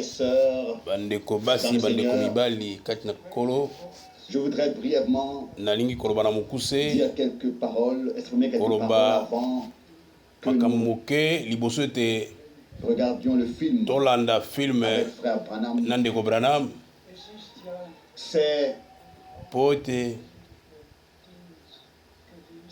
et sœurs, bandeko basi bandeko mibali kati na kolo, je voudrais brièvement nalingi koloba na mukuse dire quelques paroles, exprimer quelques paroles avant que nous liboso ete regardions le film tolanda film avec frère Branham. nandeko Branham. Ça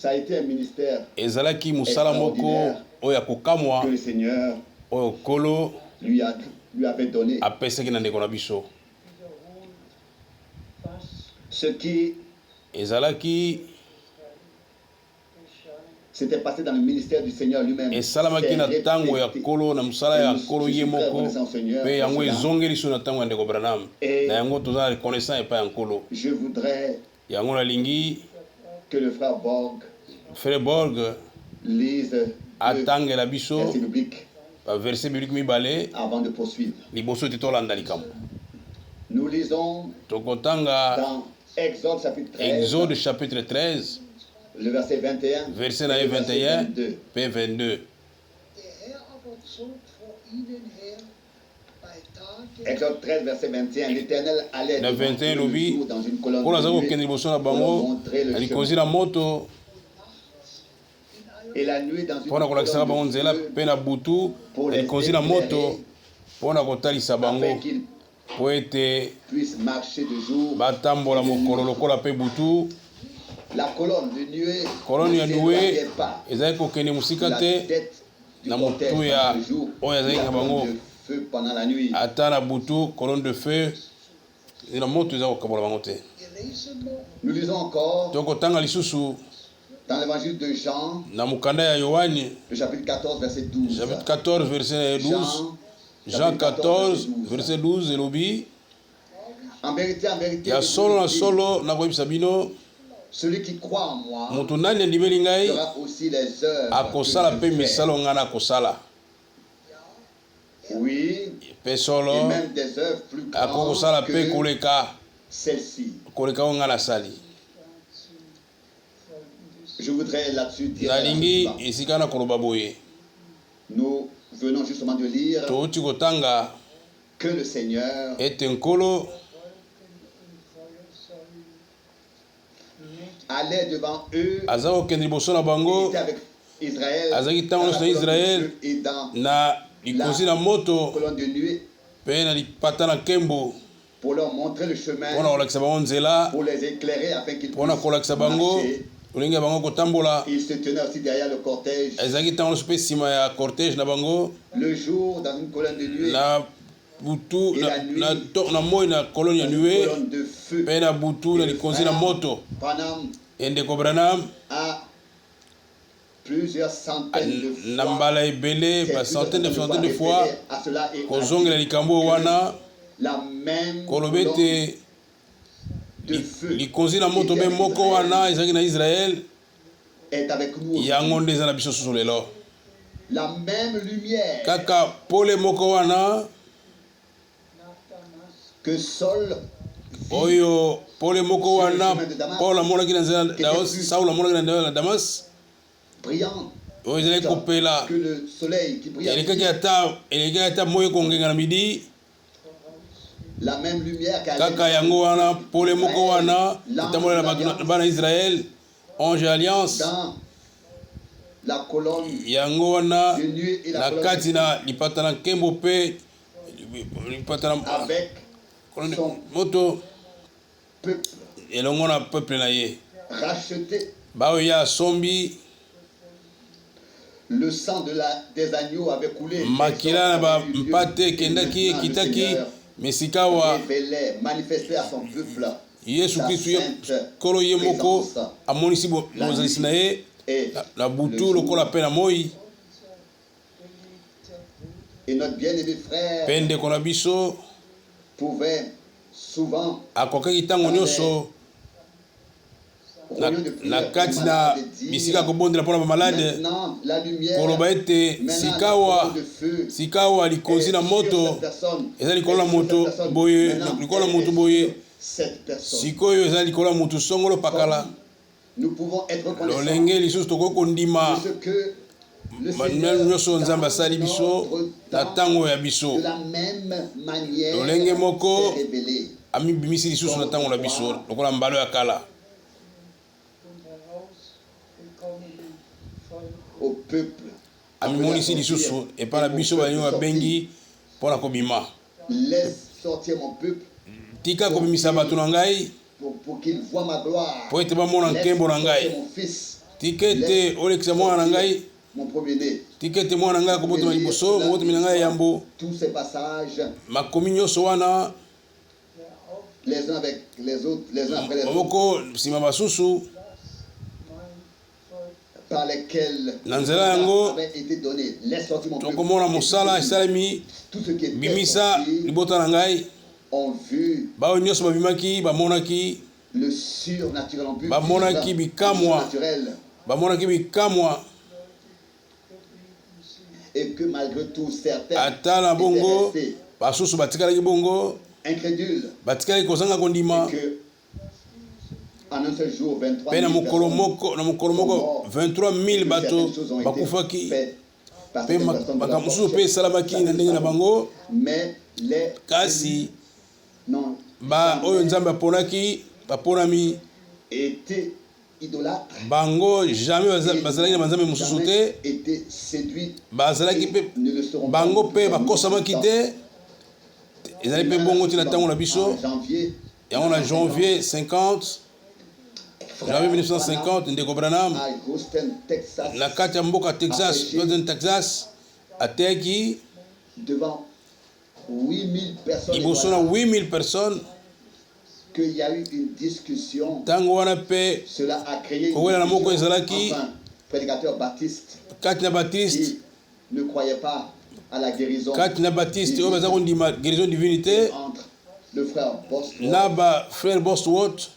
a été un ministère ezalaki musala moko oya kokamwa que le Seigneur oyo kolo lui avait donné. apesaki na ndeko na biso. Ce qui s'était passé dans le ministère du Seigneur lui-même. esalamaki na tango ya kolo na musala ya kolo ye moko pe yango ezongeli so na tango ya ndeko Branham na yango toza reconnaissant epa ya nkolo. Je voudrais yango nalingi que le frère Borg lise atangela biso verset biblique verset biblique mibale avant de poursuivre. liboso ete tolanda likambo. Nous lisons tokotanga dans Exode chapitre 13 le verset 21 verset 21 p 22. Exode 13 verset 21, l'Éternel allait na 21 lobi dans une colonne pour de nuée liboso na bango alikozi na moto et la nuit dans une pona kolakisa bango nzela pe na butu alikozi na moto pona kotalisa bango po ete batambola mokolo lokola pe butu. La colonne de nuée, kolone ya nuée ezali kokende musika te na motu ya oyo azali na bango ata na butu. Colonne de feu na moto eza kokabola bango te. Nous lisons encore tokotanga lisusu dans l'évangile de Jean, na mukanda ya Yohani, le chapitre 14 verset 12. Chapitre 14 verset 12. Jean 14 verset 12 elobi en vérité ya solo na solo na koyebisa bino celui qui croit en moi moto nani andimeli ngai fera aussi les œuvres akosala pe misala nga na kosala. Oui, pe solo et même des œuvres plus grandes akosala pe que koleka nga na sali. Je voudrais là-dessus dire nalingi esika na koloba boye. Nous venons justement de lire touti kotanga que le Seigneur ete nkolo allait devant eux, aza kokende liboso na bango, azalaki ntango nyonso na Israel na likozi na moto mpe na lipata na nkembo mpona kolakisa bango nzela, mpona kolakisa bango lolenge ya bango kotambola. ezalaki ntango nyonso mpe nsima ya cortège na bango na butu na moi na kolone ya nuée mpe na butu na likonzi na moto. endeko Branham na mbala ebele centaine de fois kozongela likambo wana koloba ete likonzi na moto mpe moko wana ezalaki na Israel yango nde eza na biso susu lelo. kaka pole moko wana oyo pole moko wana Paul amonaki na nzela Saul amonaki na nzela na Damas oyo ezalaki kopela elekaki ata moi ekongenga na midi. kaka yango wana pole moko wana etambolela na bana Israel Ange Alliance yango wana na kati na lipata na nkembo mpe lipata na moto elongo na peuple na ye baoyo ya sombi makila na bampate ekitaki mesikawa Yesu Kristu kolo ye moko amonisi bozalisi na ye na butu lokola pe na moi. Pe ndeko na biso akokaki ntango nyonso na kati na bisika kobondela mpona bamalade koloba ete sikawa likonzi na moto eza likolo na moto boye sikoyo eza likolo ya moto songolo pakala lolenge lisusu tokoki kondima manuel nyonso nzambe asali biso na ntango ya biso lolenge moko amibimisi lisusu na ntango na biso lokola mbalo ya kala amimonisi lisusu epai na biso balingi babengi mpo na kobima tika kobimisa bato na ngai po ete bamona nkembo na ngai tika ete olekisa mwana na ngai tika ete mwana na ngai akobotama liboso mobotami na ngai yambo makomi nyonso wana maboko nsima basusu na nzela yango tokomona mosala esalemi bimisa libota na ngai baoyo nyonso babimaki bamonaki bikamwa ata na bongo basusu batikalaki bongo batikalaki kozanga kondima mpe na mokolo moko 23 000 bato bakufaki mpe makambo mosusu mpe esalamaki na ndenge na bango kasi oyo nzambe aponaki baponami bango jamais bazalaki na banzambe mosusu te bazalaki mpe bango mpe bakosamaki te ezali mpe bongo ntina ntango na biso yango na janvier 1950 ndeko Branham na kati ya mboka Texas ateyaki liboso na 8000 personnes ntango wana mpe kowela na moko ezalaki kati na Baptiste oyo baza kondima guérison divinité na bafrère Bosworth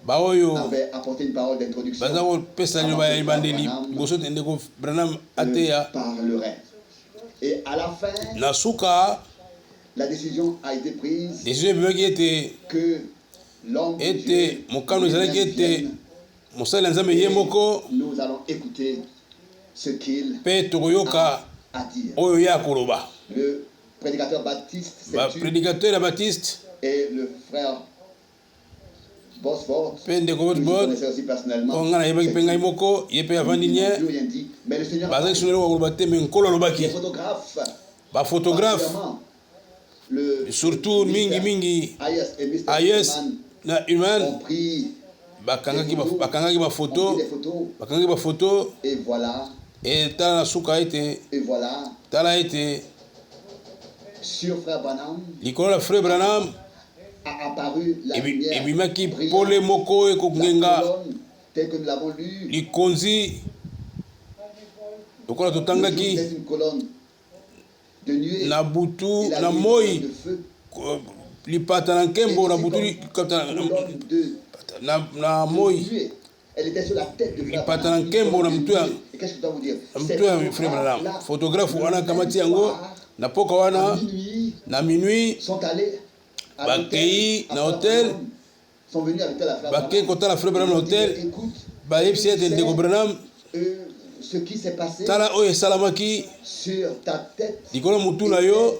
baoyo baza kopesa liloba ya ebandeli liboso te ndeko Branham ateya na suka décision ebimaki ete mokano ezalaki ete mosali ya nzambe ye moko mpe tokoyoka oyo ye akoloba baprédicateur ya Baptiste mpe ndeko Bosworth mpo nga nayebaki mpe ngai moko ye mpe avandi nie bazalaki solo eloko akoloba te me nkolo alobaki bafotographe surtout mingi Ayes na Human bakangaki bafoto et tala na suka ete tala ete likolo la frère Branham ebimaki pole moko ekongenga likonzi lokola totangaki na butu na moi lipata na nkembo na butu na moi lipata na nkembo na mutu ya frère Branham photographe wana kamati yango na poka wana na minuit bakei na hotel bakei kotala frère Branham na hotel bayebisi ete ndeko Branham tala oyo esalamaki likolo mutu na yo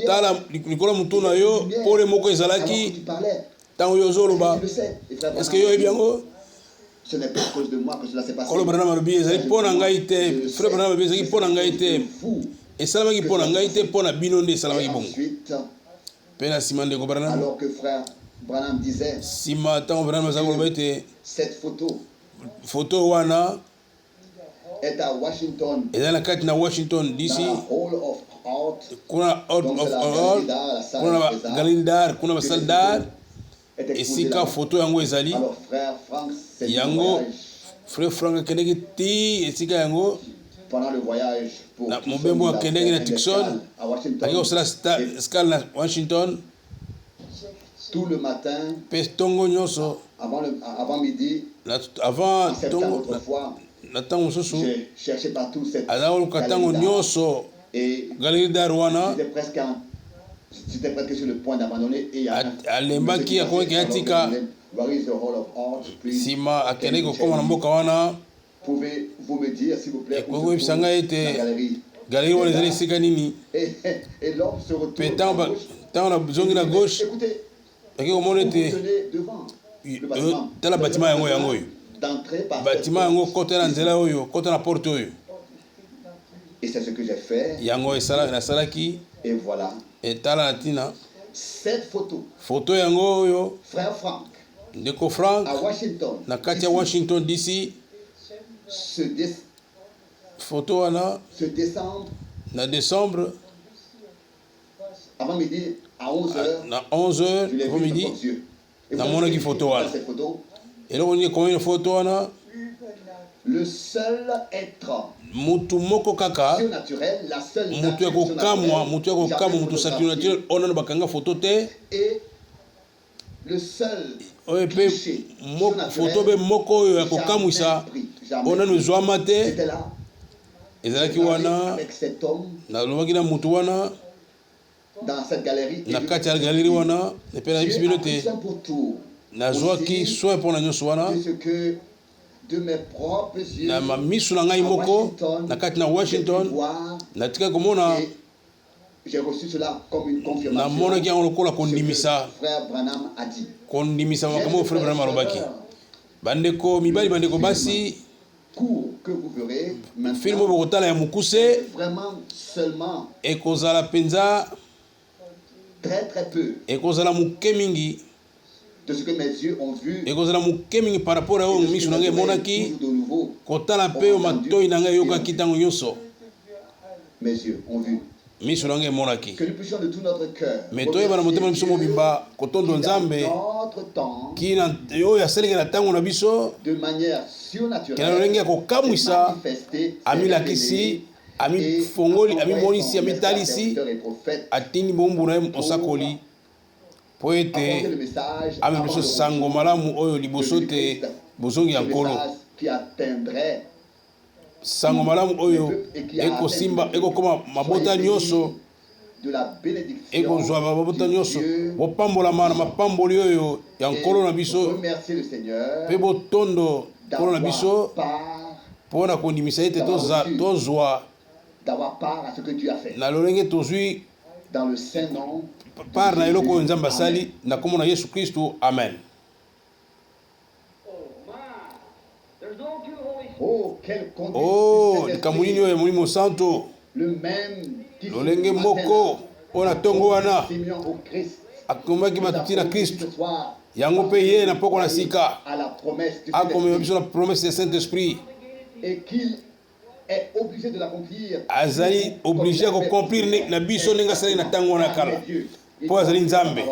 tala likolo mutu na yo pole moko ezalaki ntango yo ozoloba eske yo oyebi yango kolo Branham alobi ezali mpo na ngai te frère Branham alobi ezalaki mpo na ngai te esalamaki mpo na ngai te mpo na bino nde esalamaki bongo mpe na nsima ndeko Branham nsima ntango Branham azalaki koloba ete foto wana ezali na kati na Washington DC kuna Hall of Art kuna na galerie d'art kuna basale d'art esika foto yango ezali yango frère Frank akendeki ti esika yango na mobembo akendeki na Tucson aki kosala scale na Washington tout le matin mpe ntongo nyonso avant ntongo na ntango mosusu azalaki koluka ntango nyonso galerie d'art wana alembaki akomaki atika nsima akendeki kokóma na mboka wana Pouvez-vous me dire, s'il vous plaît, où la se trouve la galerie? Galerie wana ezali esika nini? Et l'homme se retourne Pe à gauche. tant na zongi na gauche. Écoutez, Eki komona vous ete tenez devant le bâtiment. tala bâtiment yango yango yo. D'entrer par Bâtiment yango kota na nzela oyo, kota na porte oyo. Et c'est ce que j'ai fait. Yango esala na salaki. Et voilà. Et tala na tina. Cette photo. Photo yango oyo. Frère Frank. Ndeko Frank. À Washington. Na kati ya Washington DC. Photo wana. Ce décembre. Na décembre. Avant midi, à 11h. Na 11h avant midi. Na mona ki photo wana. Et là on dit combien de photos wana? Le seul être mutu moko kaka surnaturel, la seule mutu ya kokamwa, mutu surnaturel ona na bakanga photo te. Et le seul cliché photo be moko oyo ya kokamwisa ona no zwama te. Ezalaki wana na lobaki na mutu wana dans cette galerie na kati ya galerie wana epena biso bino te na zwaki soin pour na nyonso wana de mes propres yeux na mamisu na ngai moko na kati na Washington na tika komona j'ai reçu cela comme une confirmation. Na mona ki yango lokola kondimisa frère Branham a dit kondimisa makambo frère Branham alobaki bandeko mibali bandeko basi que vous verrez maintenant filmo bokotala ya mukuse vraiment seulement ekozala penza très peu ekozala muke mingi de ce que mes yeux ont vu ekozala muke mingi par rapport à oyo miso na ngai emonaki kotala mpe oyo matoi na ngai eyokaki ntango nyonso mes yeux ont vu miso na ngai emonaki que nous puissions de tout notre cœur me toyeba na motema na biso mobimba kotondo nzambe kina oyo asalaki na ntango na biso de manière surnaturelle kina lolenge ya kokamwisa amilakisi amifongoli amimonisi amitalisi atindi bombu na ye osakoli po ete amemi biso sango malamu oyo liboso te bozongi ya nkolo sango malamu oyo ekosimba ekokoma mabota nyonso ekozwa mabota nyonso bopambolama na mapamboli oyo ya nkolo na biso mpe botondo nkolo na biso mpo na kondimisa ete tozwa na lolenge tozwi par na eloko oyo nzambe asali na kombo na Yesu Kristu amen. Oh, likambo nini oyo ya Molimo Santo lolenge moko oyo na ntongo wana akomaki bato ntina Kristu yango mpe ye na poko na sika akomema biso na promesse ya Saint-Esprit azali obligé ya kocomplir na biso ndenge asali na ntango wana kala mpo azali nzambe.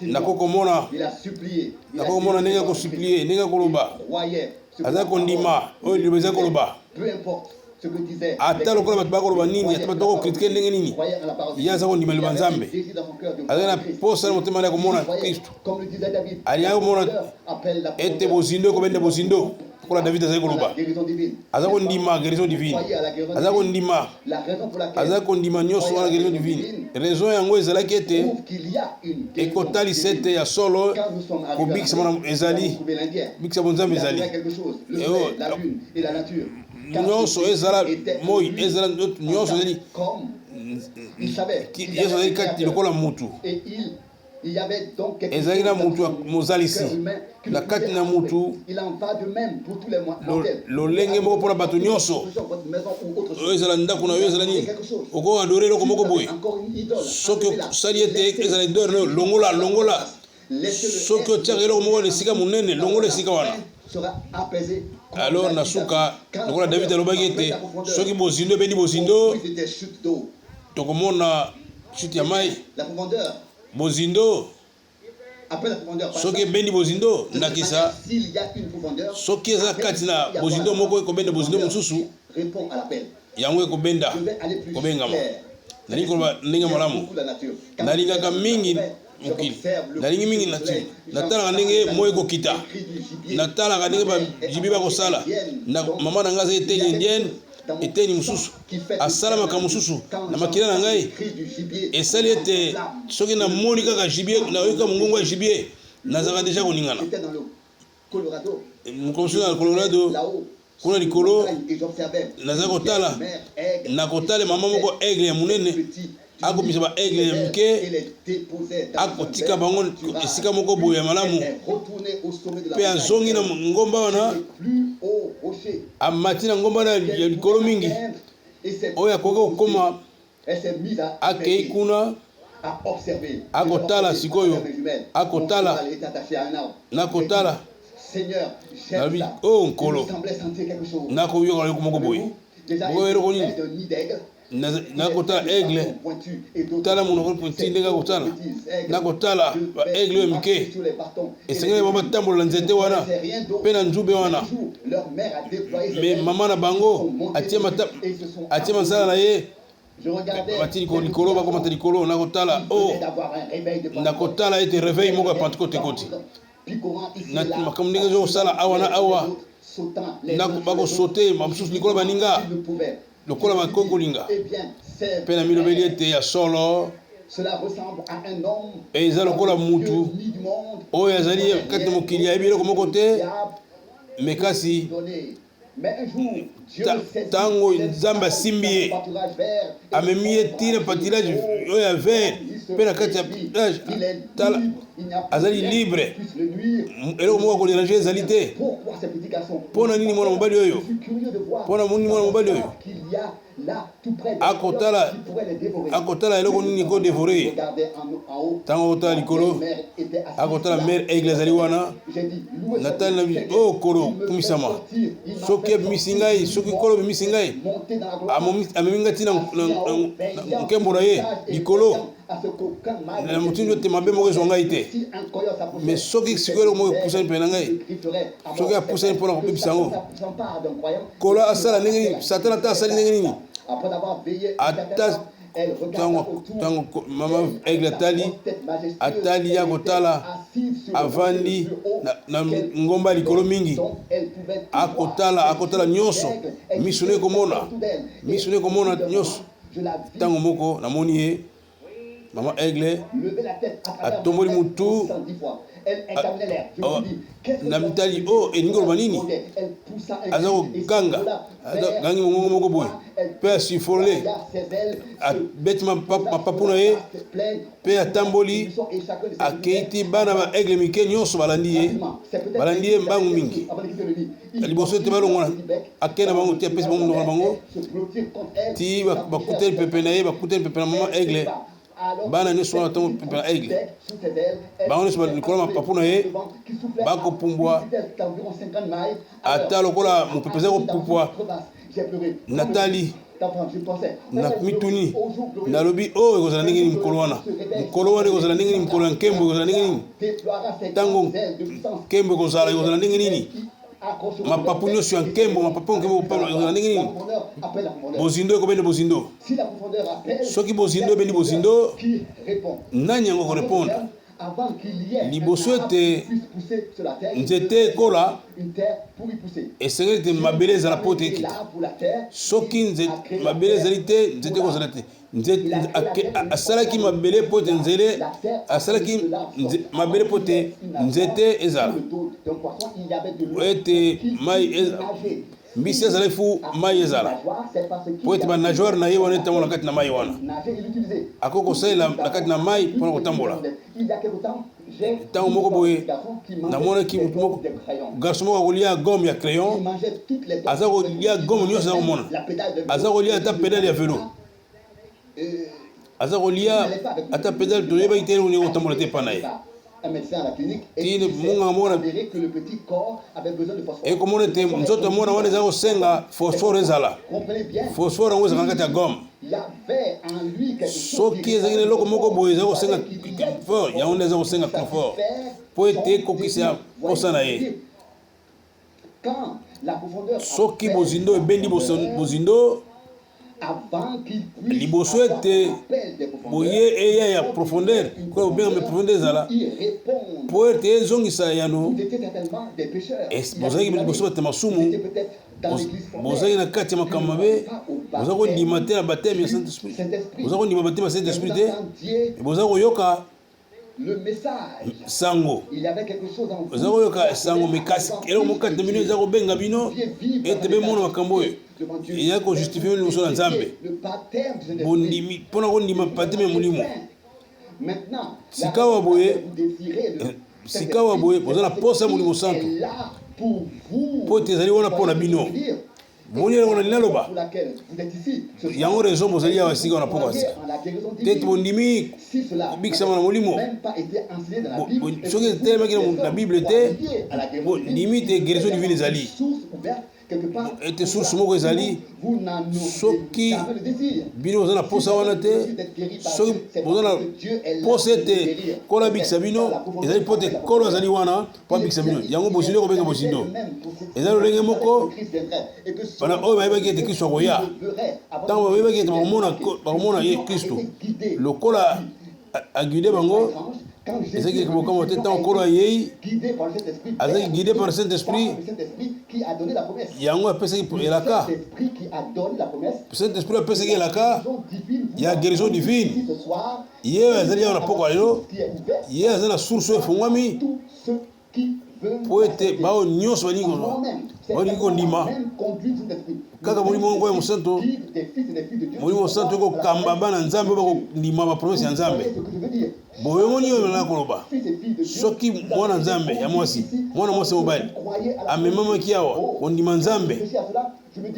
Nakokomona ndenge ya kosuplie ndenge ya koloba aza kondima oyo liloba eza koloba ata lokola bato bakoloba nini ata bato bakokritike ndenge nini ye aza kondima liloba nzambe aza na posa na motema ya komona Kristu alingi komona ete bozindo ekobenda bozindo lokola David azali koloba aza kondima guérison divine aza kondima nyonso wana guérison divine raison yango ezalaki ete ekotalisa ete ya solo kobikisa ezali bikisa bonzambe ezali nyonso ezala moi ezala nyonso ezali yesu azali kati lokola mutu ezali na mutu mozalisi na kati na mutu lolenge moko mpona bato nyonso oyo ezala ndako na yo ezala nini okoadore eloko moko boye soki osali ete ezala idore longola soki otiaka eloko moko na esika monene longola esika wana alors na suka lokola David alobaki ete soki bozindo ebendi bozindo tokomona chute ya mai bozindo soki ebendi bozindo ndakisa soki eza kati na bozindo moko ekobenda bozindo mosusu yango ekobenda kobengama nalingi koloba ndenge malamu nalingaka mingi mokili nalingi mingi natalaka ndenge moyo ekokita natalaka ndenge bajibi bakosala mama na ngai aza eteni indienne eteni mosusu asalamaka mosusu na makila na ngai esali ete soki namoni kaka gibier nayoka mongongo ya gibier nazalaka deja koningana Colorado. Colorado. Kuna likolo naza kotala na kotala mama moko aigle ya munene akopisa ba aigle ya mike akotika bango esika moko boye ya malamu pe azongi na ngomba wana amati na ngomba na ya likolo mingi oyo akoki kokoma akei kuna akotala sikoyo akotala nakotala nabi oh nkolo nakoyoka leko moko boye boyero nini nakotala aigle tala monoko pointi ndenge akotala nakotala ba aigle oyo mike esengeli bango batambola na nzete wana mpe na nzube wana me mama na bango atie masala na ye bati likolo bakomata likolo nakotala o nakotala ete réveil moko ya Pentecôte ekoti makambo ndenge ezokosala awa na awa bakosote mosusu likolo baninga lokola bakoki kolinga mpe na milobeli ete ya solo eza lokola mutu oyo azali kati na mokili ayebi eloko moko te me kasi ntango nzambe asimbi ye amemi ye tina patirage oyo ya vert mpe na kati ya patirage tala azali libre eloko moko akoderange ezali te mpona nini mwana mobali oyo akotala eloko nini ekodevore ntango akotala likolo akotala mare aigle ezali wana natali na biso o kolo kumisama soki abimisi ngai soki kolo abimisi ngai amemi ngai ntina nkembo na ye likolo na motindi ote mabe moko ezwa ngai te me soki sikoyo eloko moko epusani mpe na ngai soki apusani mpona kobebisa yango kolo asala ndenge nini satana ata asali ndenge nini ata ntango mama aigle atali ya kotala avandi na ngomba likolo mingi akotala nyonso miso ne komona nyonso ntango moko namoni ye mama aigle atomboli mutu na mitali o elingi oloba nini aza koganga gangi mongongo moko boye mpe asifole abeti mapapu na ye mpe atamboli akei ti bana ba aigle mike nyonso balandi ye mbangu mingi liboso ete balongona akei na bango ti apesi bango monoko na bango ti bakuteli pepe na ye bakuteli pepe na mama aigle bana nyonso wana ntango pepe na aigle bango nyonso likolo mapapu na ye bakopumbwa ata lokola mopepe eza kopumbwa natali na mituni nalobi oyo ekozala ndenge nini mokolo wana ekozala ndenge nini mokolo ya nkembo ekozala ndenge nini ntango nkembo ekozala ndenge nini mapapu nyonso ya nkembo ekozala ndenge nini bozindo ekobende bozindo soki bozindo ebendi bozindo nani yango korepondre liboso ete nzete ekola esengeli ete mabele ezala po te ekita soki mabele ezali te nzete ekozala te asalaki mabele po ete nzele asalaki mabele po ete nzete ezala ete mai mbisi ezala efu mai ezala po ete banageoire na ye wana etambola na kati na mai wana akoki kosalela na kati na mai mpona kotambola ntango moko boye namonaki motu moko garso moko akolia gomme ya crayon aza kolia gomme nyonso aza komona aza kolia ata pedale ya velo aza kolia ata pedale toyebaki te eloko kotambola te epa na ye tine munganga moko ekomona ete nzoto ya mwana wana eza kosenga phosphore ezala phosphore yango ezalaka kati ya gomme soki ezalaki na eloko moko boye eza kosenga chlorofore yango nde eza kosenga chlorofore mpo ete ekokisa posa na ye soki bozindo ebendi bozindo liboso ete boye eya ya profondeur kwa obenga profondeur ezala po ete ezongisa yano bozalaki liboso bate masumu bozalaki na kati ya makambo mabe boza kondima te na bateme ya Saint-Esprit boza kondima bateme ya Saint-Esprit te boza koyoka le message. Sango. Il y avait quelque chose en vous. Zakoyoka sango mikasi. Elo mokate bino zako benga bino. Etebe mono makambo yo. Il y a qu'on justifie le muso na Nzambe. Bondimi pona ko ndima pateme mulimo. Maintenant, sikawa boye bozana posa mulimo santo. Po tezali wana pona bino. Moni wana linaloba. Yango raison bozali ya wasika wana poka sika. Tete bondimi bikisa na mulimo. Soki tellement que la Bible était limite guérison divine ezali. Ete source moko ezali soki bino bozana posa wana te soki bozana posa ete kola bikisa bino ezali pote kola ezali wana po bikisa bino yango bosindo kobenga bosindo ezali lolenge moko bana oyo bayebaki ete Kristo akoya ntango bayebaki ete bakomona ye Kristo lokola aguide bango ezaki kobokama te ntango kolo ayei azaki guidé par le Saint-Esprit yango apesaki elaka Saint-Esprit apesaki elaka ya guérison divine ye azali awa na poko lelo ye aza na source efungwami po ete bao nyonso balingi kondima kaka molimo moko ya mosantu molimo mosantu ekokamba bana Nzambe bakondima bapromese ya Nzambe boye moni oyo na koloba soki mwana Nzambe ya mwasi mwana mwasi mobali amemamaki awa kondima Nzambe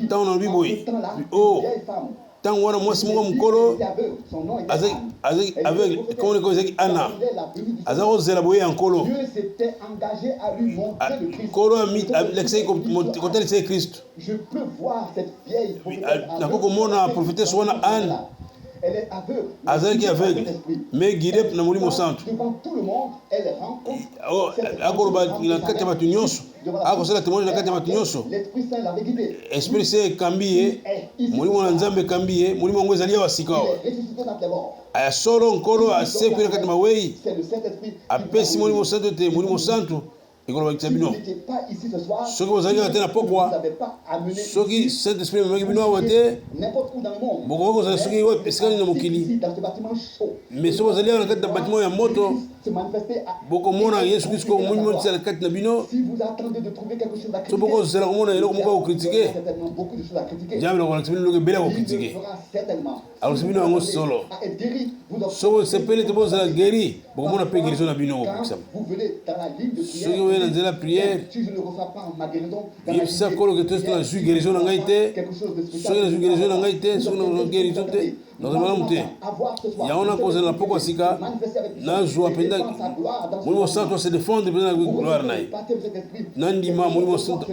ntango na lobi boye ntango wana mwasi moko mokolo azaki aveugle komona eko ezaki Ana aza kozela boye ya nkolo nkolo alekisaki kotalisa ye Kristo nako komona prophétesse wana Anne azalaki aveugle mais guidé na molimo santo akoloba na kati ya bato nyonso akosala témoignage na kati ya bato nyonso esprit saint ekambi ye molimo na Nzambe ekambi ye molimo yango ezali awa sika awa aya solo nkolo asekwi na kati ya mawei apesi molimo santo ete molimo santo ekolobakisa bino soki bozalaki kaka te na pokwa soki saint esprit ememaki bino awa te bokoki kozala soki esika nini na mokili mais soki bozali awa na kati na batiment ya moto bokomona Yesu Kristo komonisa na kati na bino so bokozela komona eloko moko akokritike Nzambe akolakisa bino eloko ebele akokritike akolakisa bino yango solo so bosepeli te bozala guéri bokomona mpe guérison na bino kokokisama soki oye na nzela prière yebisa kolo ke tosi nazwi guérison na ngai te soki nazwi guérison na ngai te soki nazwi guérison te nazwa malamu te yango nakozala na poko ya sika nazwa mpenza molimo santo ase défendre mpenza na gloire na ye nandima molimo santo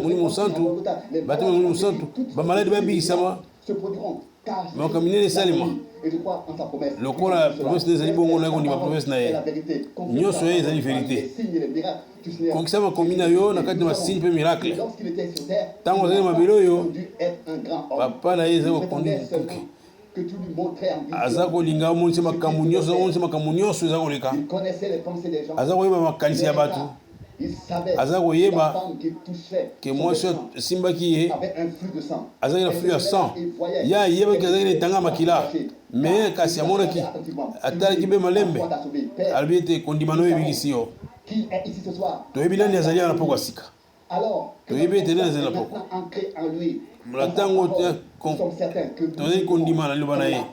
batema molimo santo bamaladi babikisama makambo minene esalema lokola promese na ezali bongo naye kondima promese na ye nyonso ye ezali verité kokisa makomi na yo na kati na basigne mpe miracle ntango azali mabele oyo papa na ye ezali kokondi mokuki aza kolinga amonisa makambo nyonso eza koleka aza koyeba makanisi ya bato aza koyeba ke mwasi asimbaki ye azalaki na flux ya sang ye ayebaki azalaki na etanga makila me kasi amonaki atalaki mpe malembe alobi ete kondima no ebikisi yo toyebi nani azali awa na poko ya sika toyebi ete nani azali na poko na ntango tozali kondima na liloba na ye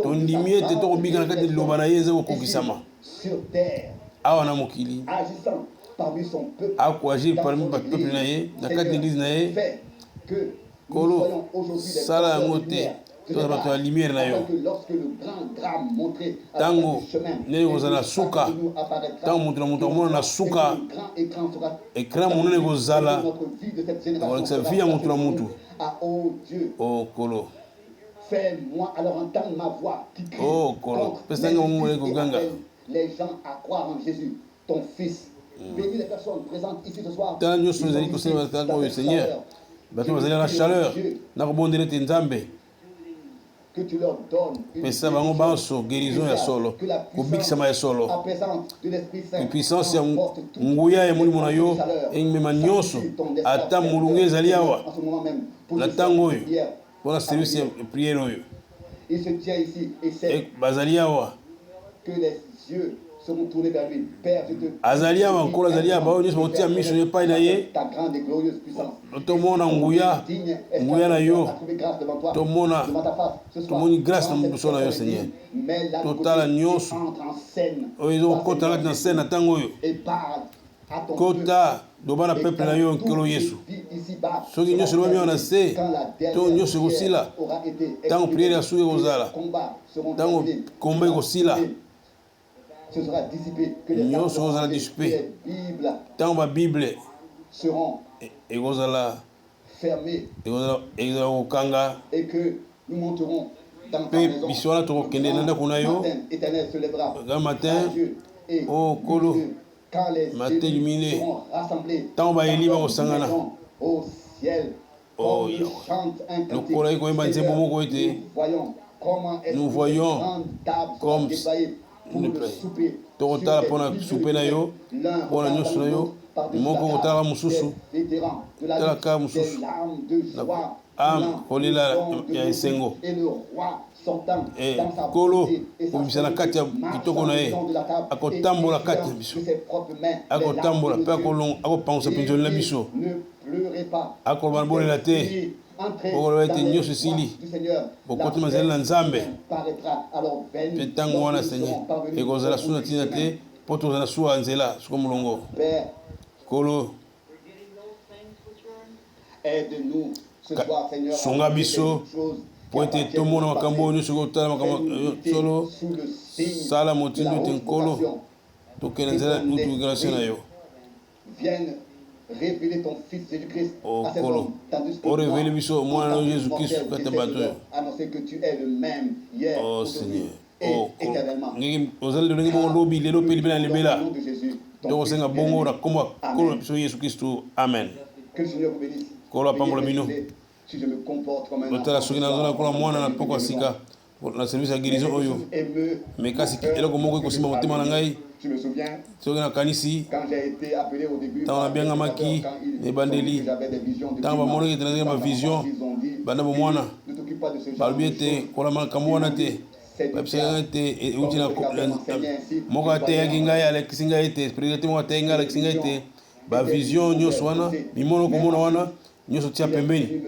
tondimi ete tokobika na kati liloba na ye eza kokokisama awa na mokili akoagir parmi bapeuple na ye na kati na église na ye kolo sala yango te toza bato ya lumière na yo ntango ndenge kozala na suka ntango moto na moto akomona na suka écran monene ekozala akolakisa vi ya moto na motu o kolo o kolo pesanga momole koganga tala nyonso ezali kosala batanga oyo Seigneur bato bazali na chaleur na kobondela ete Nzambe pesa bango banso guérison ya solo kobikisama ya solo puissance ya nguya ya molimo na yo emema nyonso ata molunge ezali awa na ntango oyo mpona service ya priere oyo bazali awa seront tournés vers lui. Père, je te azalia encore azalia ba nyonso bakotia miso ye pai na ye ta grande et glorieuse puissance. tomona nguya na yo tomona tomoni grâce na liboso na yo Seigneur totala nyonso oyo ezokota kati na scène na ntango oyo kota loba na peuple na yo nkolo Yesu soki nyonso elobami awa na se to nyonso ekosila ntango priere ya suki ekozala ntango komba ekosila nyonso ekozala dissipé ntango babible ekozala kokanga mpe biso wana tokokende na ndako na yo grand matin o nkolo matin illuminé ntango bayeli bakosangana lokola ekoyemba nzembo moko ete nous voyons comme tokotala mpona supe na yo mpona nyonso na yo moko kotalaka mosusu talaka mosusu ame kolela ya esengo nkolo kobimisa na kati ya kitoko na ye akotambola kati ya biso akotambola mpe akopangusa mpinzoli na biso akoloba na bolela te okoloba ete nyonso esili bokoti mazali na nzambe mpe ntango wana Seigneur ekozala su na ntina te mpo tozala su ya nzela suko molongo nkolo sunga biso po ete tomona makambo oyo nyonso kotala makambo solo sala motindo ete nkolo tokende nzela utukikanasio na yo révéler ton fils Jésus-Christ à ces hommes, tandis que révéler biso mwana Jésus-Christ annoncer que tu es le même hier, Seigneur, éternellement. Ozali ndenge bongo lobi lelo pe libela lebela tokosenga bongo na kombo kolo biso Yesu Kristo amen. Que le Seigneur vous bénisse. Kolo pambola bino si je me comporte comme un enfant soki nazona kola mwana na poko sika na service ya guérison oyo mais kasi eloko moko ekosimba motema na ngai. Je me souviens soki nakanisi quand j'ai été appelé au début ntango nabengamaki ebandeli ntango bamonaki ete nazali bavision banda bomwana balobi ete kola makambo wana te babisaka ete euti na moko ateyaki ngai alekisi ngai ete spiritualité moko ateyaki ngai alekisi ngai ete bavision nyonso wana mimono komona wana nyonso tia pembeni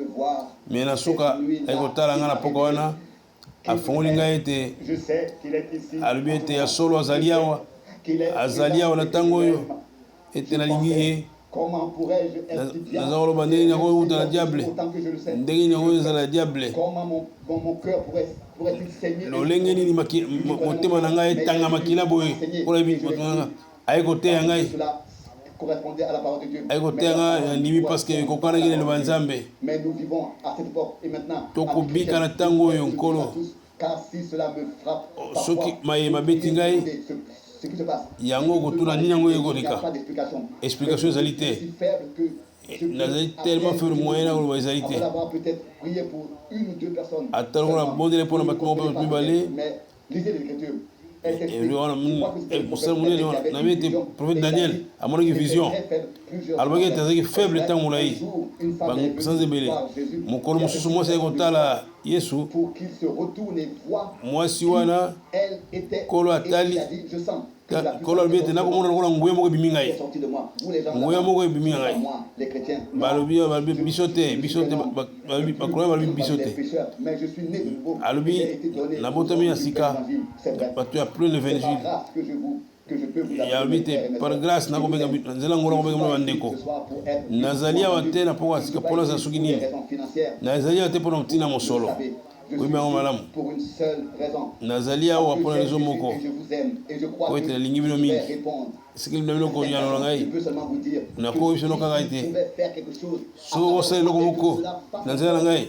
me na suka ekotala ngai na poko wana afongoli ngai ete alobi ete ya solo azali awa na ntango oyo ete nalingi ye naza koloba ndenge nini yakouta na diable ndenge nini yango ezala ya diable lolenge nini motema na ngai etanga makila boye mpona moto nanga aye koteya ngai aye koteya ngai nandimi parceke ekokanaki na eloba nzambe tokobika na ntango oyo nkolo soki mayema beti ngai yango kotuna nini yango ekoleka explication ezali te nazali tellement faible moyen na koloba ezali te ata longo na bondele mpona bato moko mpe bato mibale mosala monene wana nayebi ete prophète Daniel amonaki vision alobaki ete azalaki faible ntango molai basanza ebele mokolo mosusu mwasi ayaki kotala Yesu mwasi wana kolo atali kolo alobi ete nakomona lokola nguya moko ebimi ngai nguya moko ebimi na ngai balobi biso te bakoloya balobi biso te alobi nabotami na sika bato ya plein évangile alobi te par grâce nakobenga nzela ngolo nakobenga mona bandeko nazali awa te na poko ya sika mpona azala soki nini nazali awa te mpona kotina mosolo koyimba yango malamu nazali awa mpona rezo moko po ete nalingi bino mingi sikili bino konyanola ngai nakoyi biso no kaka ete soki okosala eloko moko na nzela na ngai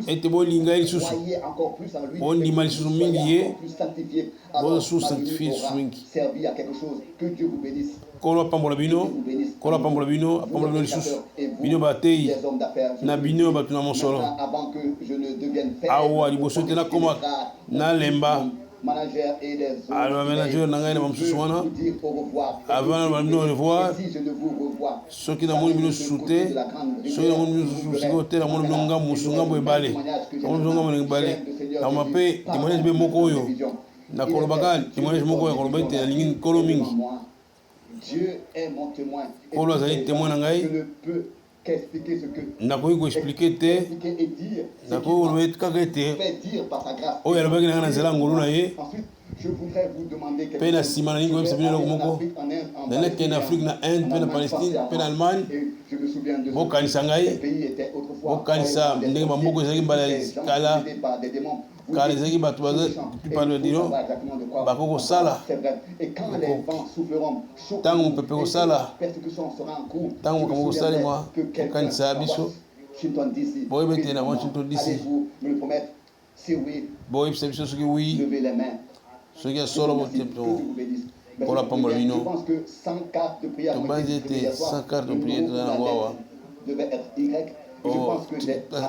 ete bolinga ye lisusu bondima lisusu mingi ye bosu sanctifie lisusu mingi kolo apambola bino apambola bino lisusu bino bateyi na bino bato na mosolo awa liboso te nakoma nalemba aloba manager na ngai na bamosusu wana avant na bino au revoir soki namoni bino susu te soki namoni bino susu sikoyo te namoni bino ngambo mosusu ngambo ebale namoni bino ngambo na ebale nakoma mpe témoignage mpe moko oyo na kolobaka témoignage moko ya koloba ete alingi nkolo mingi Dieu est mon témoin. kolo azali témoin na ngai Je ne peux qu'expliquer ce que nakoki koexplike te et dire nakoki koloba ete kaka ete fait dire par sa grâce. oyo alobaki na ngai na nzela ya ngolu na ye Ensuite, je voudrais vous demander quelque mpe na nsima na ningi koyebisa bino eloko moko nanakende na afrique na inde mpe na palestine mpe na allemagne Je me souviens de bokanisa ngai bokanisa ndenge bamboka ezalaki mbala ya kala kala ezalaki bato baza pipano dino bakoki kosala ntango mopepe kosala ntango makambo kosalemwa kokanisa biso boyeba ete na washington dc boyebisa biso soki wi soki ya solo mpona pambola bino tobanzi ete 100 cartes de prière toza nango awa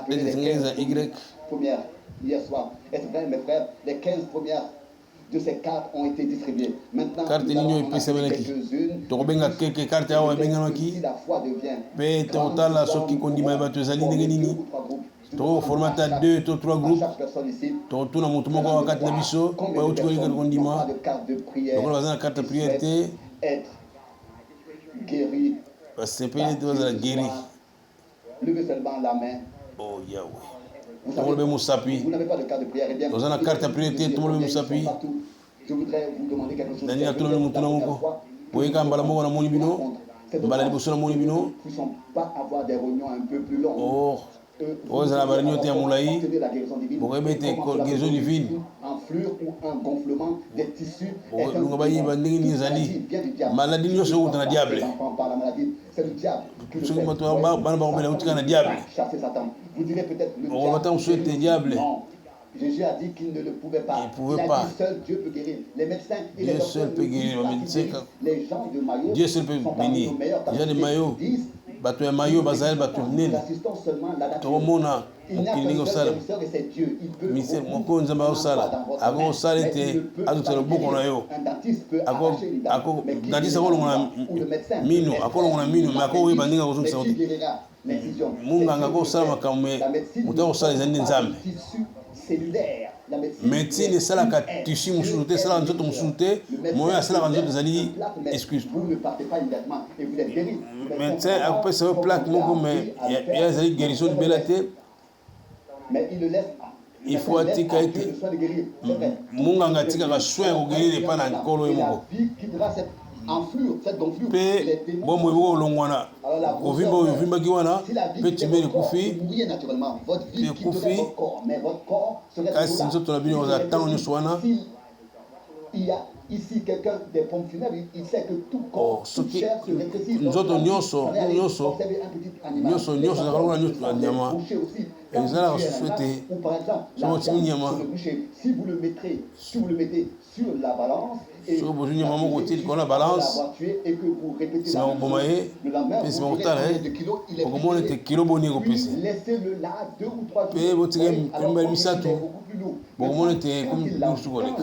ezengeza y première hier soir. Est-ce vrai, mes frères, les 15 premières de ces cartes ont été distribuées. Maintenant, carte nini epesamelaki tokobenga keke carte awa ebenganaki mpe tokotala soki kondima ya bato ezali ndenge nini tokoformata 2 to 3 groupe tokotuna motu moko awa kati na biso oyo tikolikaka kondima lokola baza na carte ya prière te basepeli te bazala guéri. Oh Yahweh. Tomolobe musapi. Dans une carte à priorité, tomolobe musapi. Dani na tomolobe mutuna moko. Boyeka mbala moko na moni bino. Mbala liboso na moni bino. Oh. Ozala ba réunion te ya mulai. Bokoyeba ete guérison divine. Lunga bayeba ndenge nini ezali. Maladie nyonso euta na diable. Soki bato bana bakobela eutika na diable. On souhaite le diable. Jésus a dit qu'il ne le pouvait pas. Il ne pouvait pas. Seul Dieu peut guérir. Les médecins et Dieu seul peut guérir. Les gens de Mayo. Dieu seul peut bénir. Les gens de Mayo. Bato ya Mayo bazali bato nene. Tomona mokili kosala. Misel moko nzamba osala. Ako osala ete azotala boko na yo. Ako dentiste akolongola mino, akolongola mino, mais ako oyeba ndenge akozongisa te. Munganga akosala makambo moto akosala ezali nde nzambe. Médecine esalaka tissu mosusu te esalaka nzoto mosusu te moyo asalaka nzoto ezali excuse. Médecin akopesa yo plaque moko mais ya ezali guérison libela te. Il faut atika ete munganga atikaka soin ya koguérire epai na nkolo ye moko mpe bomoi bokolongwana kovimba oyo ovimbaki wana mpe tumeli ekufi ekufi kasi nzoto na bino kozala ntango nyonso wana soki nzoto nyonso ezalaka lokola nyonso ya nyama ezalaka susu ete soki otimi nyama soki bozwi nyama moko otie likolo na balance nsima koboma ye mpe nsima kotala ye okomona ete kilo boni ekopesa mpe botika komibali misatu bokomona ete ekomi mosusu koleka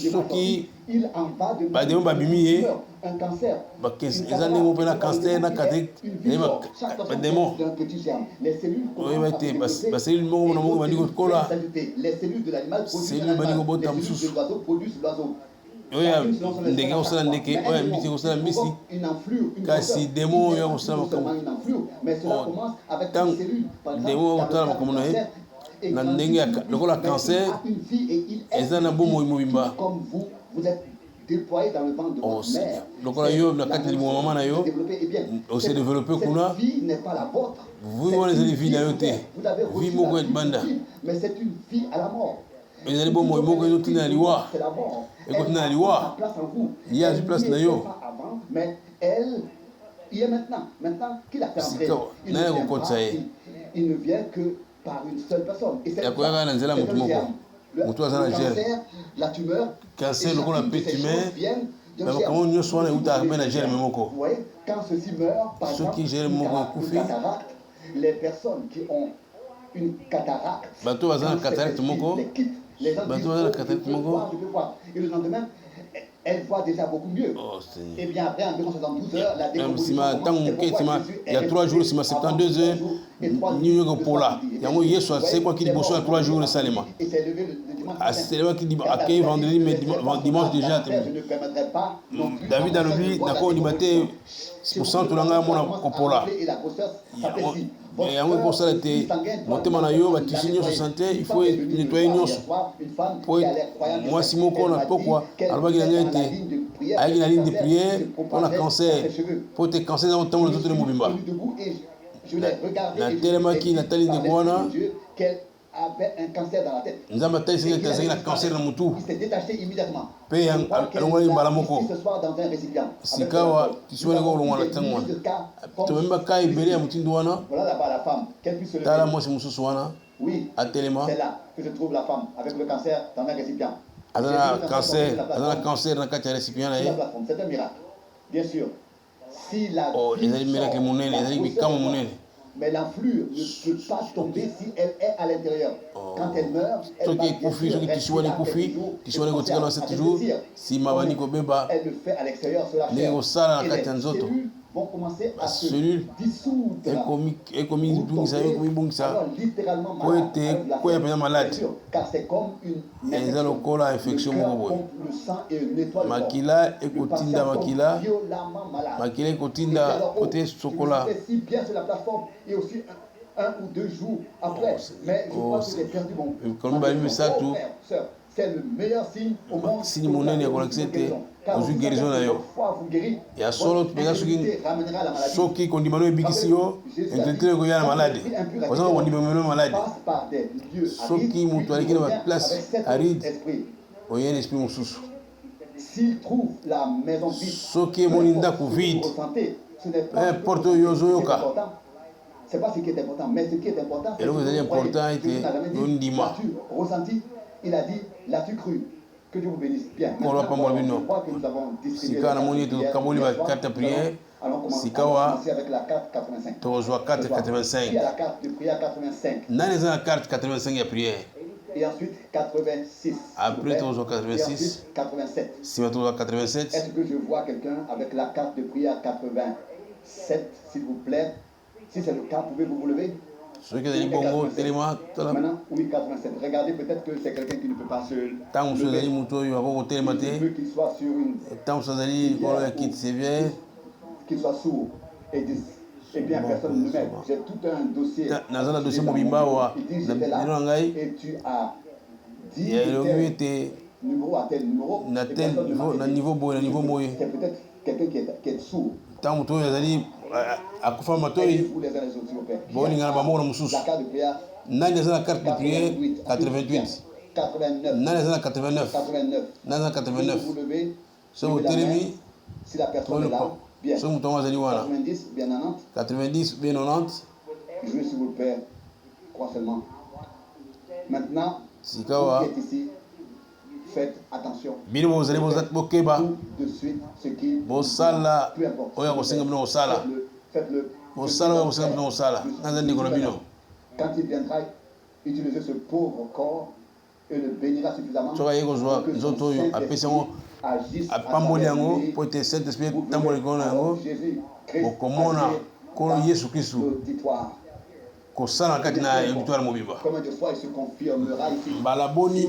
soki bademo babimi ye eza ndenge mpe na cancer na cataracte bademo oyeba ete baselile moko na moko bandi kokola selile bandi kobota mosusu oyo ndenge kosala ndeke oyo ya mbisi kosala mbisi kasi demo oyo akosala makambo ntango demo akotala makambo na ye na ndenge lokola cancer eza na bomoi mobimba lokola yo na kati ya libumu mama na yo ose développe kuna vi wana ezali vi na yo te vi moko ya libanda ezali bomoi moko ezotinda na liwa ekotinda na liwa ye azwi place na yo sika naye akokotisa ye yakoyaka na nzela ya motu moko motu aza na gere cancer lokola mpe tumeur me makambo nyonso wana eutaka mpe na gere me moko soki gere moko ekufi bato baza na cataracte moko bato baza na cataracte moko elle voit déjà beaucoup mieux. Oh, et bien après environ 72 heures, la décomposition il y a 3 jours, c'est 72 heures, New York Pola. Il y a moi hier soir, c'est quoi qui dit bonsoir 3 jours le salima. Et c'est levé le Asselema qui accueille vendredi, mais dimanche déjà. David a dit, d'accord, il battait pour cent tout le monde à Copola. Mais à moi, pour ça, monter manayo, bâtisse nyonso santé, il faut nettoyer nyonso. Moi, si mon corps n'a pas quoi, alors il y a avec la ligne de prière, on a cancer. Pour te cancer dans le temps, on a tout le monde. La télémaquille, la ligne de Guana. Avait un cancer dans la tête. Nous avons un cancer dans le tout. Il s'est détaché immédiatement. Paye un ce soir dans un récipient. Si kawa, tu sois le gros la tangwa. Tu même pas kai belé à Mutindouana. Voilà là-bas la femme. Qu'elle puisse se lever. Tala moi c'est Moussouana. Oui. C'est là que se trouve la femme avec le cancer dans un récipient. Adana cancer dans le récipient là. C'est un miracle. Bien sûr. Si la mais l'enflure ne peut pas tomber si elle est à l'intérieur. Quand elle meurt, elle va elle le fait à l'extérieur sur la chair. Et les cellules vont commencer à se dissoudre. Alors littéralement malade. Car c'est comme une infection. Le sang et nettoie le corps. Violemment malade. Si bien sur la plateforme et aussi un ou deux jours après. Mais je crois que j'ai perdu mon frère. C'est le meilleur signe au monde. Si mon ennemi a accepté, vous guérison d'ailleurs. Et à solo, ceux qui condamnent le bikisio, intentez de la maladie. Parce qu'on dit même maladie. Ceux qui m'ont toilé qui n'ont place aride, on y a un esprit moussous. S'il trouve la maison vide, ceux qui m'ont inda Covid, porte yozoyoka. C'est pas ce qui est important, mais ce qui est important, c'est ressenti. Il a dit, l'as-tu cru? Que Dieu vous bénisse. Bien. Je crois que nous avons distribué allons commencer avec la carte 85. Qui a la carte de prière 85? La carte 85 de prière. Et ensuite 86. Après, tu as 86. Et ensuite 87. Si tu as 87. Est-ce que je vois quelqu'un avec la carte de prière 87, s'il vous plaît? Si c'est le cas, pouvez-vous vous lever? Maintenant, oui, 87. Regardez, peut-être que c'est quelqu'un qui ne peut pas se lever. Il veut qu'il soit sur une... qu'il soit sourd et dise, eh bien, personne ne me met. J'ai tout un dossier. Il dit, j'étais là et tu as dit numéro à tel numéro. C'est peut-être quelqu'un qui est sourd. La carte de prière 88. 89. Vous levez, si la personne est là, bien. 90, bien 90. Je veux, s'il vous plaît, crois seulement. Maintenant, vous qui êtes ici, faites attention. Tout de suite, ce qui peu importe. Faites-le. Quand il viendra utiliser ce pauvre corps et le bénira suffisamment pour que son Saint-Esprit agisse à travers lui. Jésus-Christ l'auditoire. Kosala kati na victoire mobimba. Combien de fois il se confirmera ici? Bala boni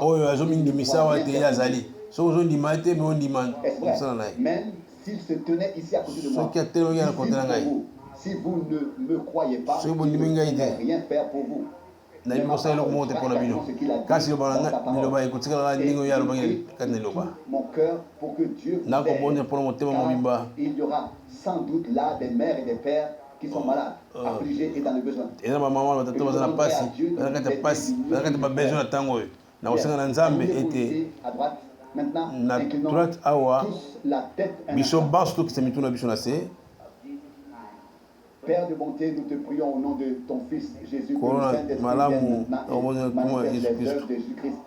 oyo azomindi misawa te yazali. So ozondima te me ondima kosala na ye. Même s'il se tenait ici à côté de moi. Si vous ne me croyez pas, je ne vais rien faire pour vous. Mais mon cœur pour que Dieu vous aide. Il y aura sans doute là des mères et des pères qui sont malades, affligés et dans le besoin. À droite, maintenant, inclinons tous la tête. Père de bonté, nous te prions au nom de ton Fils Jésus, que le Saint-Esprit vienne maintenant et manifeste les œuvres de Jésus-Christ.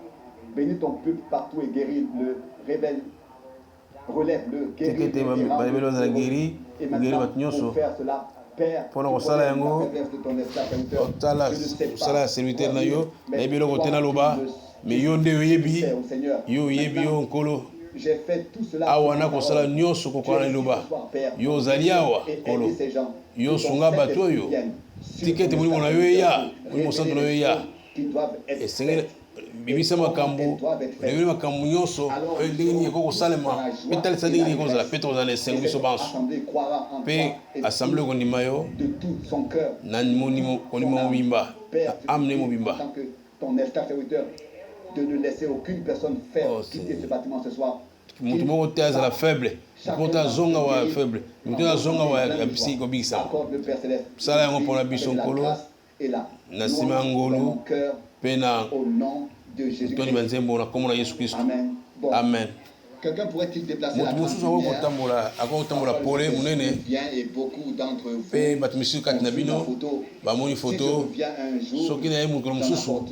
Bénis ton peuple partout et guéris le, révèle, relève-le, guéris le, et maintenant, pour faire cela, Père, tu connais la faiblesse de ton esclave serviteur, mais yo nde oyebi, yo oyebi yo nkolo. J'ai fait tout cela awana kosala nyonso kokwana liloba yo ozali awa kolo yo sunga bato oyo tikete molimo na yo eya molimo santo na yo eya esengeli bibisa makambo revele makambo nyonso ndenge nini ekokosalema mpe talisa ndenge nini ekozala mpe tokozala na esengo biso banso mpe assemble kondima yo na kondima mobimba na ame mobimba. De ne laisser aucune personne faire quitter ce bâtiment ce soir. Mutu moko te azala faible, mutu azonga wa faible, mutu azonga wa ya bisi kobikisa. Sala yango mpona biso nkolo na nsima ya ngolu mpe na toni banzembo na kombo na Yesu Kristo. Amen. Mutu mosusu akokotambola pole monene mpe bato misusu kati na bino bamoni foto soki na ye mokolo mosusu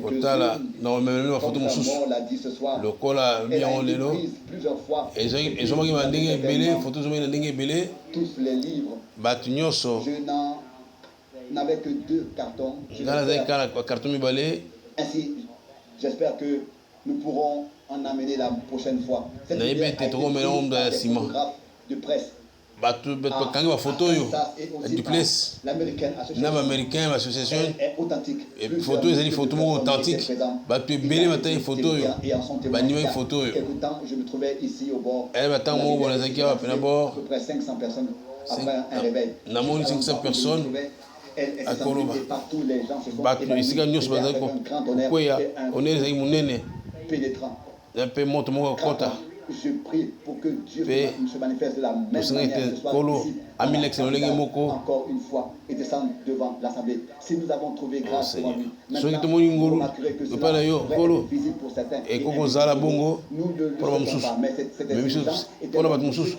otala na omemeli bafoto mosusu lokola biango lelo ezomaki na ndenge ebele foto ezomaki na ndenge ebele bato nyonso nga nazali kaka bakarton mibale nayebi ete tokomela omdo ya nsima bato bakangi bafoto oyo ya duplex na baaméricain baassociation foto ezali foto moko authentique bato ebele batali foto oyo bandimaki foto oyo batango moko bona ezalaki awa pena bord namoni 500 personnes akoloba bato esika nyonso bazali kokweya onele ezalaki monene na mpe moto moko akota. Je prie pour que Dieu se manifeste de la même manière encore une fois et descende devant l'Assemblée. Si nous avons trouvé grâce devant lui, maintenant, vous remarquerez que cela est visible pour certains. Et nous ne le savons pas, mais cette expérience était pour ceux qui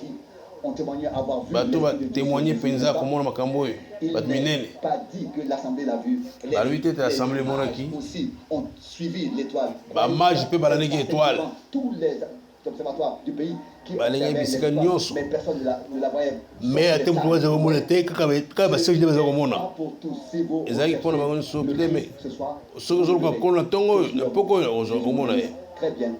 ont témoigné avoir vu les il n'est pas dit que l'Assemblée l'a vu. Les aussi ont suivi l'étoile. Tous les observatoire du pays qui observait mais personne ne la voyait. Mais à tout moment, pour tous ces beaux ce soir. Très bien.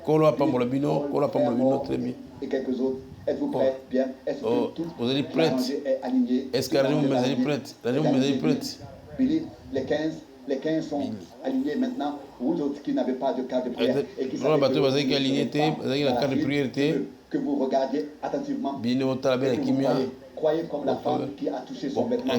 Et quelques autres. Êtes-vous prêts? Bien. Est-ce que tout vous êtes prêts? Est aligné? Est-ce que vous êtes prêts? Billy, les 15 sont alignés maintenant. Vous autres qui n'avez pas de carte de prière et qui savez que vous regardiez attentivement. Croyez comme la femme qui a touché son vêtement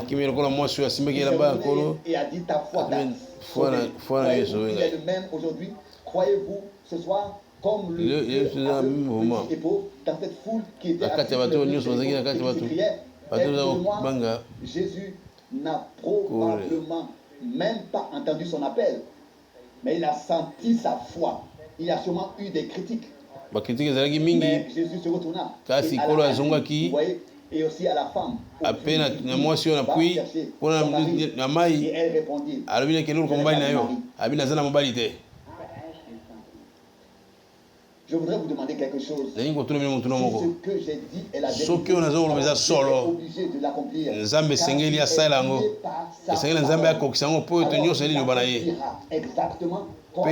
et a dit ta foi t'a sauvé. Croyez-vous qu'il est le même aujourd'hui? Croyez-vous ce soir comme le épaule dans cette foule qui était Jésus n'a probablement même pas entendu son appel, mais il a senti sa foi. Il a sûrement eu des critiques. Mais Jésus se retourna. Et aussi à la femme. Et elle répondit. Je voudrais vous demander quelque chose. Si ce que j'ai dit est la vérité, obligé de l'accomplir. Exactement comme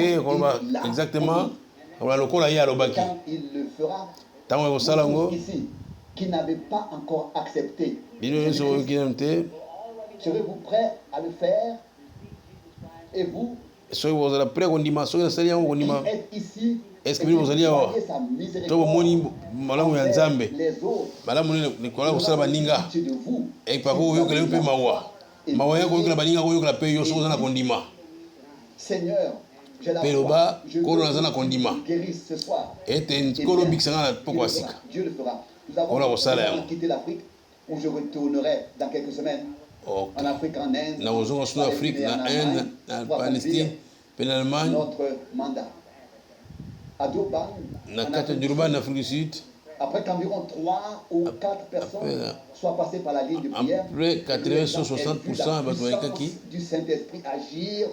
il le fera. Vous ici, qui n'avez pas encore accepté, serez-vous prêts à le faire? Et vous, qui êtes ici, est-ce que vous allez avoir tout moni malamu ya nzambe malamu ni kola kusala baninga et pa ko yo kele pe mawa yako yo kele baninga ko yo kele pe yo so na kondima Seigneur je peloba ko na zana kondima et kolo bixanga na poko asika Dieu le fera. Nous avons quitté l'Afrique où je retournerai dans quelques semaines en Afrique, en Inde, na ozonga sous Afrique na Inde na Palestine en Allemagne notre mandat. Après qu'environ 3 ou 4 personnes soient passées par la ligne de prière, après 80-60% du Saint-Esprit agir,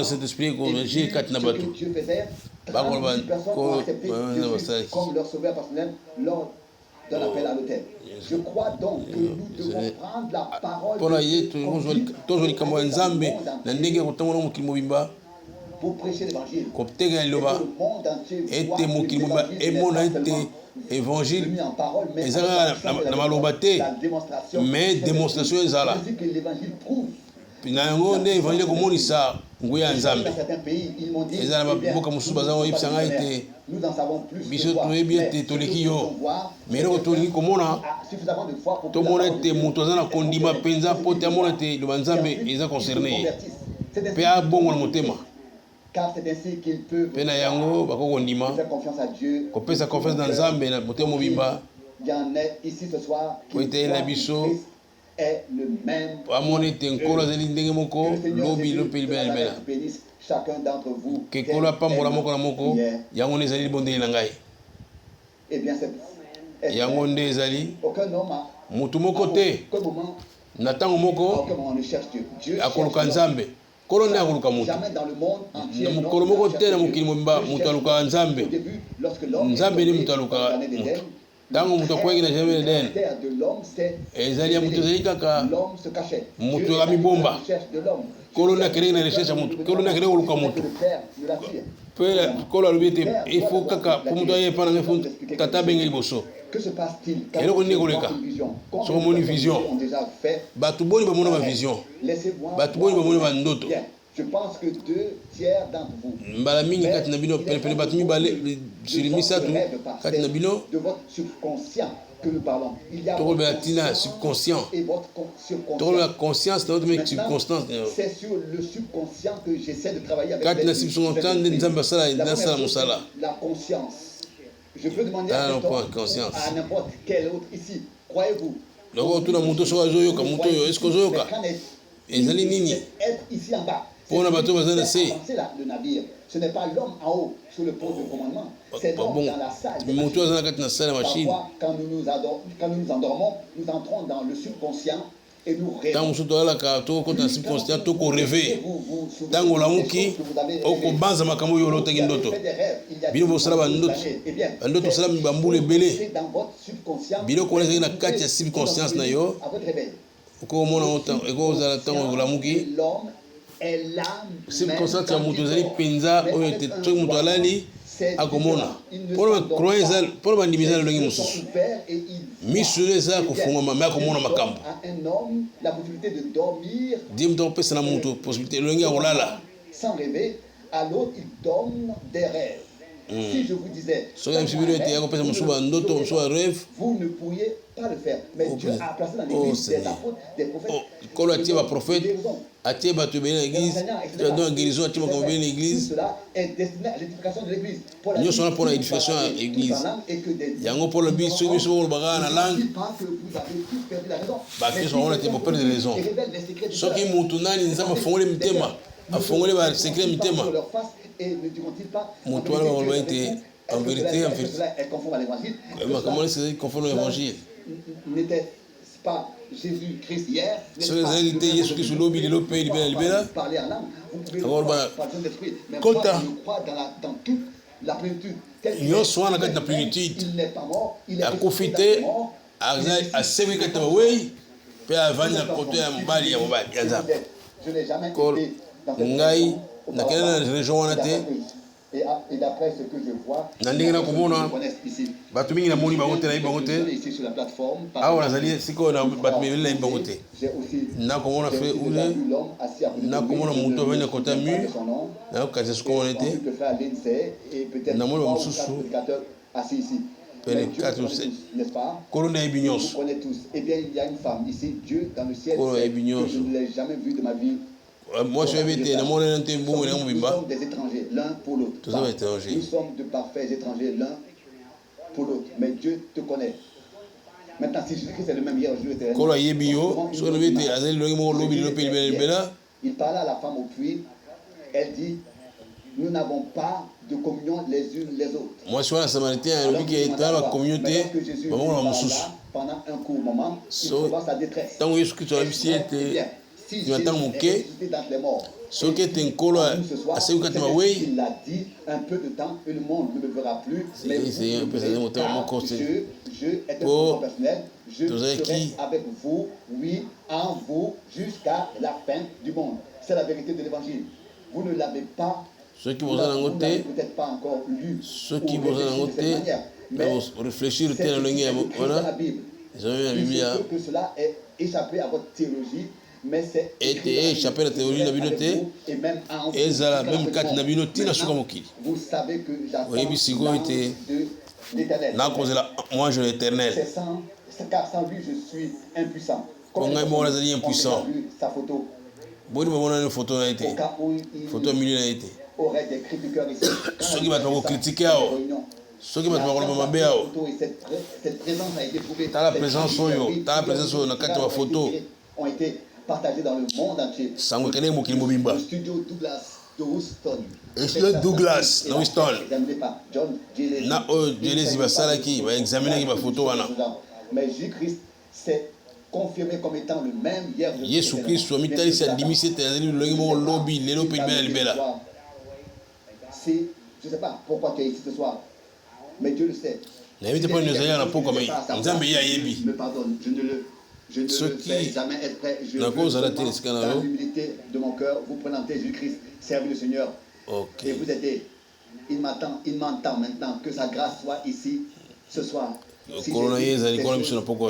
Saint-Esprit que Dieu faisait, 36 personnes ont accepté Jésus comme leur sauveur personnel lors de l'appel à l'autel. Je crois donc que nous devons prendre la parole pour prêcher l'évangile. Et le monde entier voit évangile mis en parole, mais la démonstration que l'évangile prouve. nguya nzambe. Dans certains pays, ils m'ont dit, Eza na boka mususu bazango yipsanga ite nous en savons plus biso que toi. toyebi ete toleki yo. Mais loko tolingi komona Suffisamment de foi pour tomona ete moto aza na kondima mpenza po te amona ete liloba nzambe eza concerné mpe abongo na motema. Car c'est ainsi qu'il peut mpe na yango bakokondima faire confiance à Dieu. Kopesa confiance na nzambe na motema mobimba. Il y en a ici ce soir qui est le même. Amona ete nkolo azali ndenge moko lobi lopeli bela libela. Chacun d'entre vous. Ke nkolo apambola moko na moko yango nde ezali libondeli na ngai. Eh bien c'est yango nde ezali aucun homme motu moko te na ntango moko akoluka nzambe. Nkolo nde akoluka motu na mokolo moko te na mokili mobimba moto alukaka nzambe. Nzambe ndi moto alukaka motu. Ntango moto akweki na jardin d'Eden ezali ya moto ezali kaka moto amibomba. Nkolo nde akeleki na recherche ya motu. Nkolo nde akeleki koluka motu. Mpe nkolo alobi ete ifo kaka po moto aye epa na ngai fo tata abenge liboso. eloko nini ekoleka soki omoni vision bato boni bamona bavision bato boni bamona bandoto mbala mingi kati na bino penepene bato mibale sili misato kati na bino tokolobela ntina subconscient tokolobela conscience na otomeki subconstance kati na subconscience nde nzambe asala mosala. Je peux demander à n'importe quel autre ici. Croyez-vous? Tout le monde est-ce que vous être ici en bas. Le navire. Ce n'est pas l'homme en haut sur le poste de commandement. C'est l'homme dans la salle. Parfois, quand nous nous endormons, nous entrons dans le subconscient. Et nous rêvons. Tango lamuki okobanza makambo yo lotaki ndoto bino bosala bandoto bandoto sala mibambula ebele bino koleza na kati ya subconscience na yo okomona ekozala ntango olamuki subconscience ya moto ezali mpenza oyo ete soki moto alali akomona mpona bandimi eza lolenge mosusu miso eza kofungwama me akomona makambo die moto akopesa na moto possibilité lolenge ya kolala. Si je vous disais, vous ne pourriez pas le faire. Mais Dieu a placé dans l'église des apôtres, des prophètes. Cela est destiné à l'édification de l'église. Pour l'édification de l'église. Yango pour le but, ceux qui sont dans la langue. Parce qu'ils ont perdre des raisons. Ceux qui m'ont tourné, ils ont fait le thème. A fongolé ba secret mitema. Moto wana ba été en vérité elle conforme à l'évangile. Comment c'est conforme à l'évangile? N'était pas Jésus-Christ hier. C'est la réalité Jésus Christ le lobby le pays libéral. Parler en langue. Vous pouvez pas d'esprit. Mais moi je crois dans toute la plénitude. Yo soit na kati na plénitude. Il n'est pas mort, il est profité à sewe kati ba wey pe avandi na côté ya mbali ya mobali ya nzambe. Je n'ai jamais été ngai nakende na région wana te et d'après ce que je vois na ndenge nakomona bato mingi namoni bango te nayebi bango te awa nazali sikoyo na bato mibele nayebi bango te nakomona fe ule nakomona moto avandi na kota mur nayokanisa sokomona te namoni bamosusu pele 4 ou 7 kolo nayebi nyonso kolo nayebi nyonso. Moi, je vais être dans mon été, nous sommes des étrangers l'un pour l'autre. Nous sommes de parfaits étrangers l'un pour l'autre. Mais Dieu te connaît. Maintenant, si Jésus-Christ est le même hier, aujourd'hui, il parle à la femme au puits. Elle dit, nous n'avons pas de communion les unes les autres. Moi, je suis un Samaritain, qui est dans la communauté. Pendant un court moment, il trouva sa détresse. Tu attends mon quai. Ce qui est un colo à ce que tu m'as dit. Il a dit un peu de temps que le monde ne me verra plus. Mais c'est un peu ça, je est un peu personnel. Je serai avec vous, oui, en vous, jusqu'à la fin du monde. C'est la vérité de l'évangile. Vous ne l'avez pas. Ceux qui vous en ont peut-être pas encore lu. Ceux qui vous en ont mais réfléchir dans la Bible. Je sais que cela est échappé à votre théologie. ete échappé la théorie na bino te ezala même kati na bino ntina suka mokili oyebi sikoyo ete nakozela moi je l'éternel mpo ngai moko nazali impuissant boni bamona nini foto na ye te foto ya milio na ye te soki bato bakokritike awa soki bato bakoloba mabe awa tala présence oyo na kati ya bafoto sango ekendeki mokili mobimba studio Douglas na Houston na oyo jelesi basalaki baexaminaki bafoto wana Yesu Kristo amitalisi andimisi ete azali lolenge moko lobi lelo mpe libela libela. nayebi te mpo nozali na pokwa mai nzambe ye ayebi soki nakozala te esika na yo et vous êtes il m'entend maintenant que sa grâce soit ici ce soir. Si et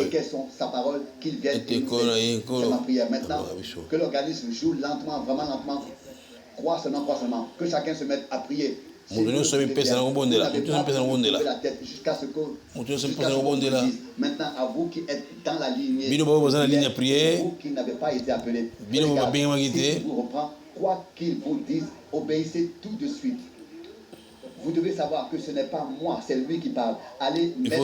quelles sont sa parole qu'il vienne c'est ma prière maintenant que l'organisme joue lentement, vraiment lentement, crois seulement que chacun se mette à prier. Maintenant à vous qui êtes dans la lignée, vous qui n'avez pas été appelés, si vous reprend quoi qu'il vous dise, obéissez tout de suite. Vous devez savoir que ce n'est pas moi, c'est lui qui parle. Allez mettre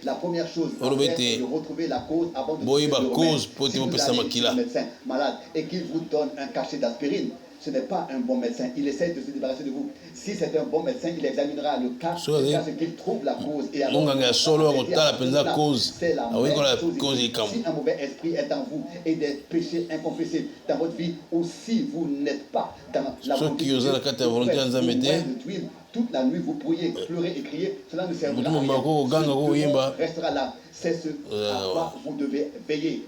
la première chose, c'est de retrouver la cause avant de trouver le remède. Si vous allez chez un médecin malade et qu'il vous donne un cachet d'aspirine, ce n'est pas un bon médecin. Il essaie de se débarrasser de vous. Si c'est un bon médecin, il examinera le cas jusqu'à ce qu'il trouve la cause. Et alors, c'est la même chose. Si un mauvais esprit est en vous et des péchés inconfessés dans votre vie, ou si vous n'êtes pas dans la volonté de Dieu, toute la nuit vous pourriez pleurer et crier, cela ne servira à rien. Restera là. C'est ce à quoi vous devez veiller.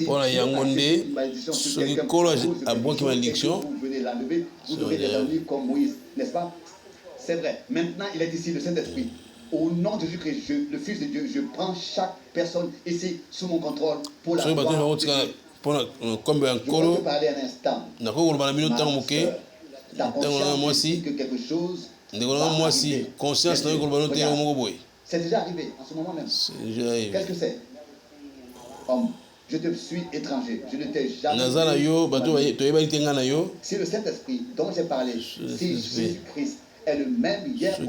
Mpona yango nde soki kolo abwaki malédiction vous aurez des ennuis comme Moïse, n'est-ce pas? C'est vrai. Maintenant, il est ici le Saint-Esprit. Au nom de Jésus-Christ, le Fils de Dieu, je prends chaque personne ici sous mon contrôle pour la gloire de Dieu. Je veux te parler un instant. Ta conscience dit que quelque chose va arriver. C'est déjà arrivé en ce moment même. Qu'est-ce que c'est? Homme. Je te suis étranger. Je ne t'ai jamais vu. Si le Saint-Esprit dont j'ai parlé, si Jésus-Christ est le même hier, si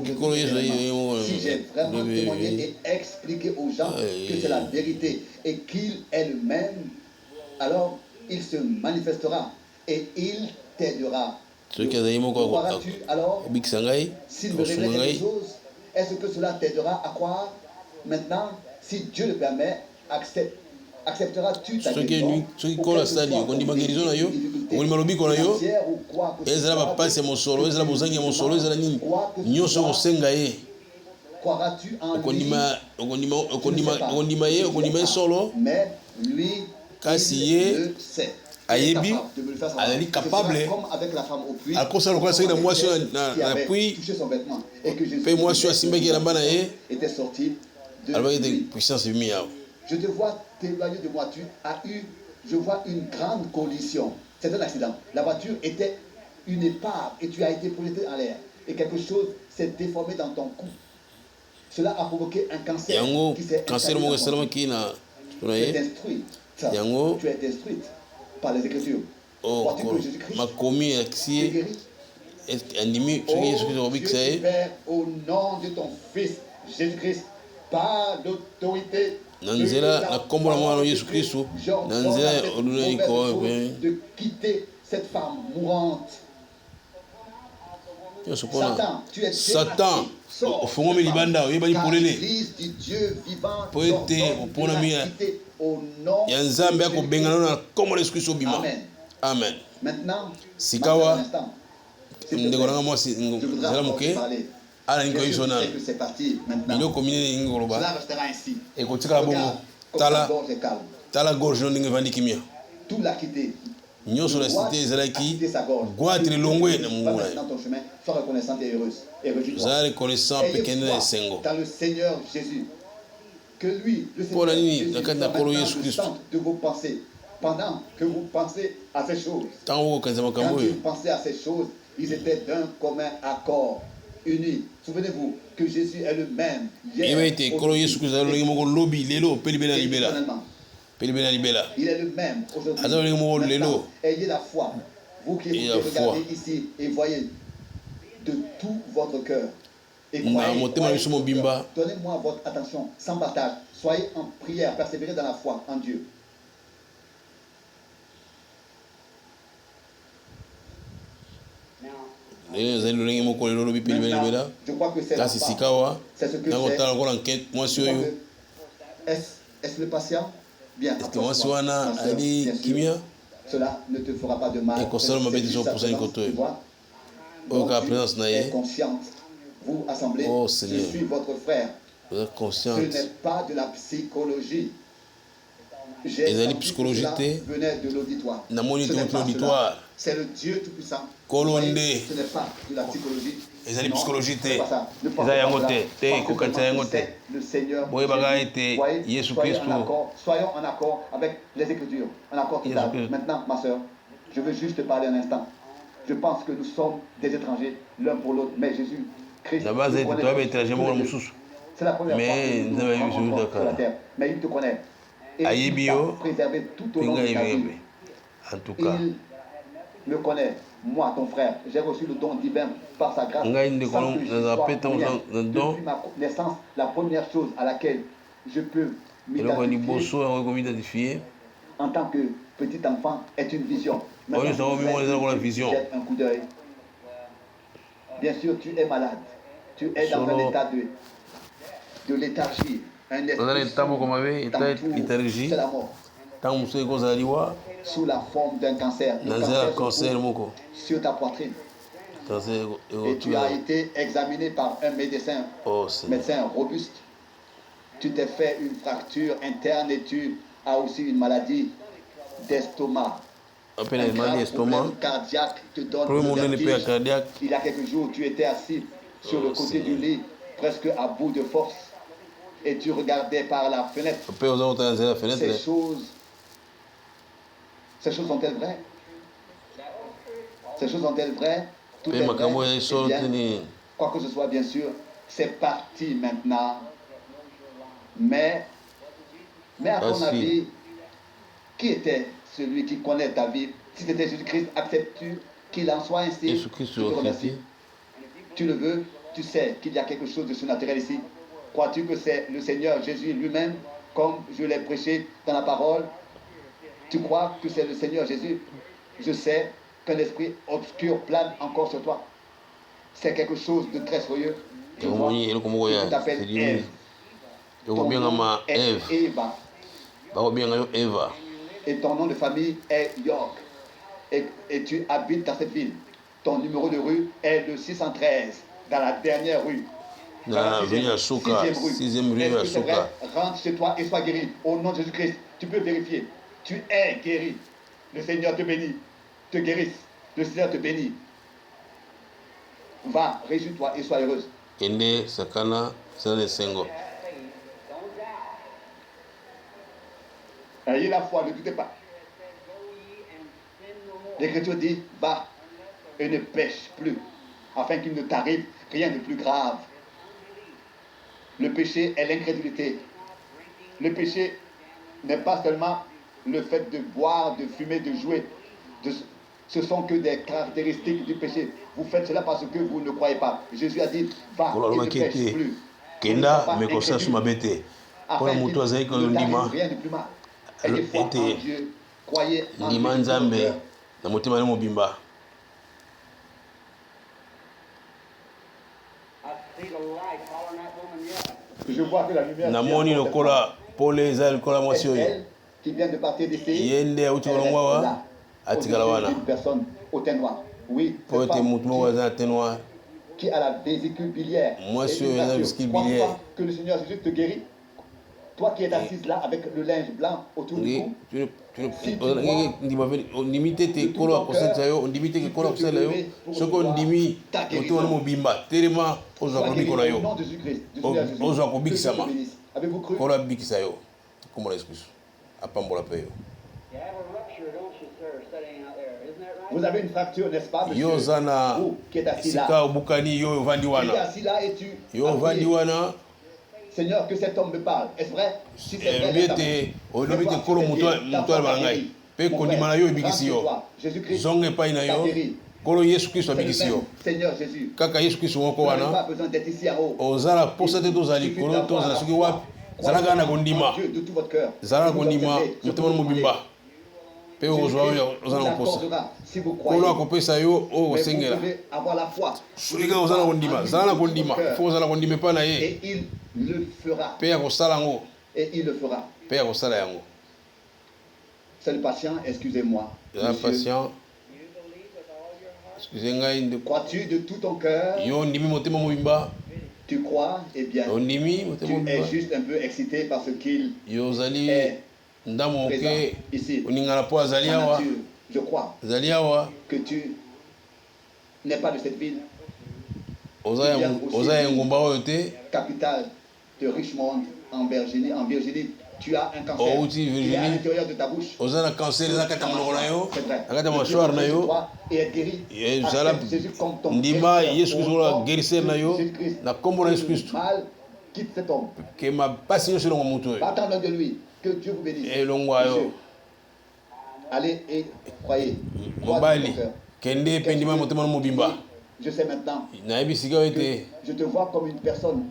j'ai vraiment témoigné et expliqué aux gens que c'est la vérité et qu'il est le même, alors il se manifestera et il t'aidera. Croiras-tu alors s'il me révèle quelque chose? Est-ce que cela t'aidera à croire? Maintenant, si Dieu le permet, accepteras-tu ta guérison? Soki kola sali okondima guérison na yo okondima lobiko na yo ezala bapasi ya mosolo ezala bozangi ya mosolo ezala nini nyonso okosenga ye okondima ye solo kasi ye ayebi azali capable akosala lokola soki na mwasi na pui mpe mwasi oyo asimbaki elamba na ye alobaki ete puissance ebimi yawo. Je te vois t'éloigner de moi. Je vois une grande collision. C'est un accident. La voiture était une épave et tu as été projeté en l'air. Et quelque chose s'est déformé dans ton cou. Cela a provoqué un cancer qui s'est installé dans ton cou. Tu es instruite par les Écritures. Crois-tu que Jésus-Christ est guéri? Père, au nom de ton Fils, Jésus-Christ, par l'autorité na nzela na kombo na mwana Yesu Kristo na nzela olunani ko de quitter cette femme mourante. Satan ofongomi libanda oyebani polele po ete oponami ya nzambe akobengana na kombo na Yesu Kristo obima. Amen. Sikawa ndeko nanga mwasi nzela moke ala niko yiso nano biloko minene ningi koloba ekotikala bongo tala gorge no ndenge evandi kimia nyonso na cité ezalaki gwatire longwe na mungu na ye ozala reconnaissant mpe kende na esengo que lui, le Seigneur, Jésus, soit maintenant le centre de vos pensées. Pendant que vous pensez à ces choses, quand ils pensaient à ces choses, ils étaient d'un commun accord, unis. Souvenez-vous que Jésus est le même hier, il est le même aujourd'hui. Ayez la foi. Vous qui regardez ici et voyez de tout votre cœur. Et croyez, donnez-moi votre attention sans partage. Soyez en prière, persévérez dans la foi en Dieu. Maintenant, je crois que c'est ce que c'est. Est-ce le patient? Bien, cela ne te fera pas de mal. Tu es consciente. Vous, assemblée, je suis votre frère. Ce n'est pas de la psychologie. J'ai senti que cela venait de l'auditoire. C'est le Dieu Tout-Puissant. Ce n'est pas de la psychologie. Non, ce n'est pas ça. Ne pensez pas c'est le Seigneur. Soyons en accord avec les Écritures. En accord total. Maintenant, ma soeur, je veux juste te parler un instant. Je pense que nous sommes des étrangers l'un pour l'autre, mais Jésus Christ. C'est la première fois que nous sommes sur la terre, mais il te connaît. Et il t'a préservé tout au long de ta vie. En tout cas, il me connaît, moi, ton frère. J'ai reçu le don divin par sa grâce. Depuis ma naissance, la première chose à laquelle je peux m'identifier en tant que petit enfant est une vision. Maintenant, jette un coup d'œil. Bien sûr, tu es malade. Tu es dans un état de léthargie. Un esprit c'est la mort. Sous la forme d'un cancer. Sur ta poitrine. Et tu as été examiné par un médecin robuste. Tu t'es fait une fracture interne et tu as aussi une maladie d'estomac. Un problème cardiaque te donne le vertige. Il y a quelques jours, tu étais assis sur le côté du lit, presque à bout de force. Et tu regardais par la fenêtre. Ces choses sont-elles vraies? Ces choses sont-elles vraies? Tout est vrai. Bien, quoi que ce soit, bien sûr, c'est parti maintenant. Mais à ton avis, qui était celui qui connaît ta vie? Si c'était Jésus-Christ, acceptes-tu qu'il en soit ainsi? Je te remercie. Tu le veux? Tu sais qu'il y a quelque chose de surnaturel ici. Crois-tu que c'est le Seigneur Jésus lui-même, comme je l'ai prêché dans la parole? Tu crois que c'est le Seigneur Jésus? Je sais qu'un esprit obscur plane encore sur toi. C'est quelque chose de très soyeux. Tu t'appelles Ève. Ton nom est Eva. Et ton nom de famille est York. Et tu habites dans cette ville. Ton numéro de rue est le 613, dans la dernière rue. Dans la sixième rue. Est-ce que c'est vrai? Rentre chez toi et sois guéri. Au nom de Jésus-Christ, tu peux vérifier. Tu es guéri. Le Seigneur te bénit. Te guérisse. Le Seigneur te bénit. Va, réjouis-toi et sois heureuse. Ayez la foi, ne doutez pas. L'Écriture dit, va et ne pêche plus, afin qu'il ne t'arrive rien de plus grave. Le péché est l'incrédulité. Le péché n'est pas seulement le fait de boire, de fumer, de jouer. Ce sont que des caractéristiques du péché. Vous faites cela parce que vous ne croyez pas. Jésus a dit, va et ne pêche plus. Afin qu'il ne t'arrive rien de plus mal. Ayez foi en Dieu. Croyez en Dieu. Je vois que la lumière qui vient de partir d'ici. Elle est là. Une personne au teint noir. Oui, qui a la vésicule biliaire. Crois que le Seigneur Jésus te guérit. Toi qui es assise là avec le linge blanc autour du cou, si tu crois, on limite tes kolo akosenza on limite ke kolo akosenza yo soko ndimi oto na mobimba telema ozo akobikola yo ozo akobikisama kolo abikisa yo komona Yesu Kristo apambola pe yo. Vous avez une fracture, n'est-ce pas, monsieur? Yozana qui est assis là. Sika obukani yo vandiwana. Tu es assis là et tu yo vandiwana. Seigneur, que cet homme me parle. Est-ce vrai? Si c'est vrai, zonge pa ina yo kolo Yesu Kristo abikisi yo. Seigneur Jésus. Kaka Yesu Kristo moko wana. Pas besoin d'être ici en haut. Ozala posate tozali kolo tozala soki wapi. Zalaka na kondima. De tout votre cœur. Zalaka kondima motema mobimba. Pe ozwa yo ozala kosa. Si vous croyez. Kolo akopesa yo o sengela. Avoir la foi. Soki ozala kondima, zala kondima. Faut ozala kondima pa na ye. Et il le fera. Pe akosala ngo. Et il le fera. Pe akosala yango. C'est le patient, excusez-moi. Le patient. Excusez-moi. Crois-tu de tout ton cœur? Tu crois? Eh bien, tu es juste un peu excité parce qu'il est présent ici. Je crois que tu n'es pas de cette ville. Capitale de Richmond en Virginie. Tu as un cancer. Il est à l'intérieur de ta bouche. C'est vrai. Et être guéri. Jésus comme ton mal quitte cet homme. Attends-le de lui. Que Dieu vous bénisse. Allez et croyez. Je sais maintenant que je te vois comme une personne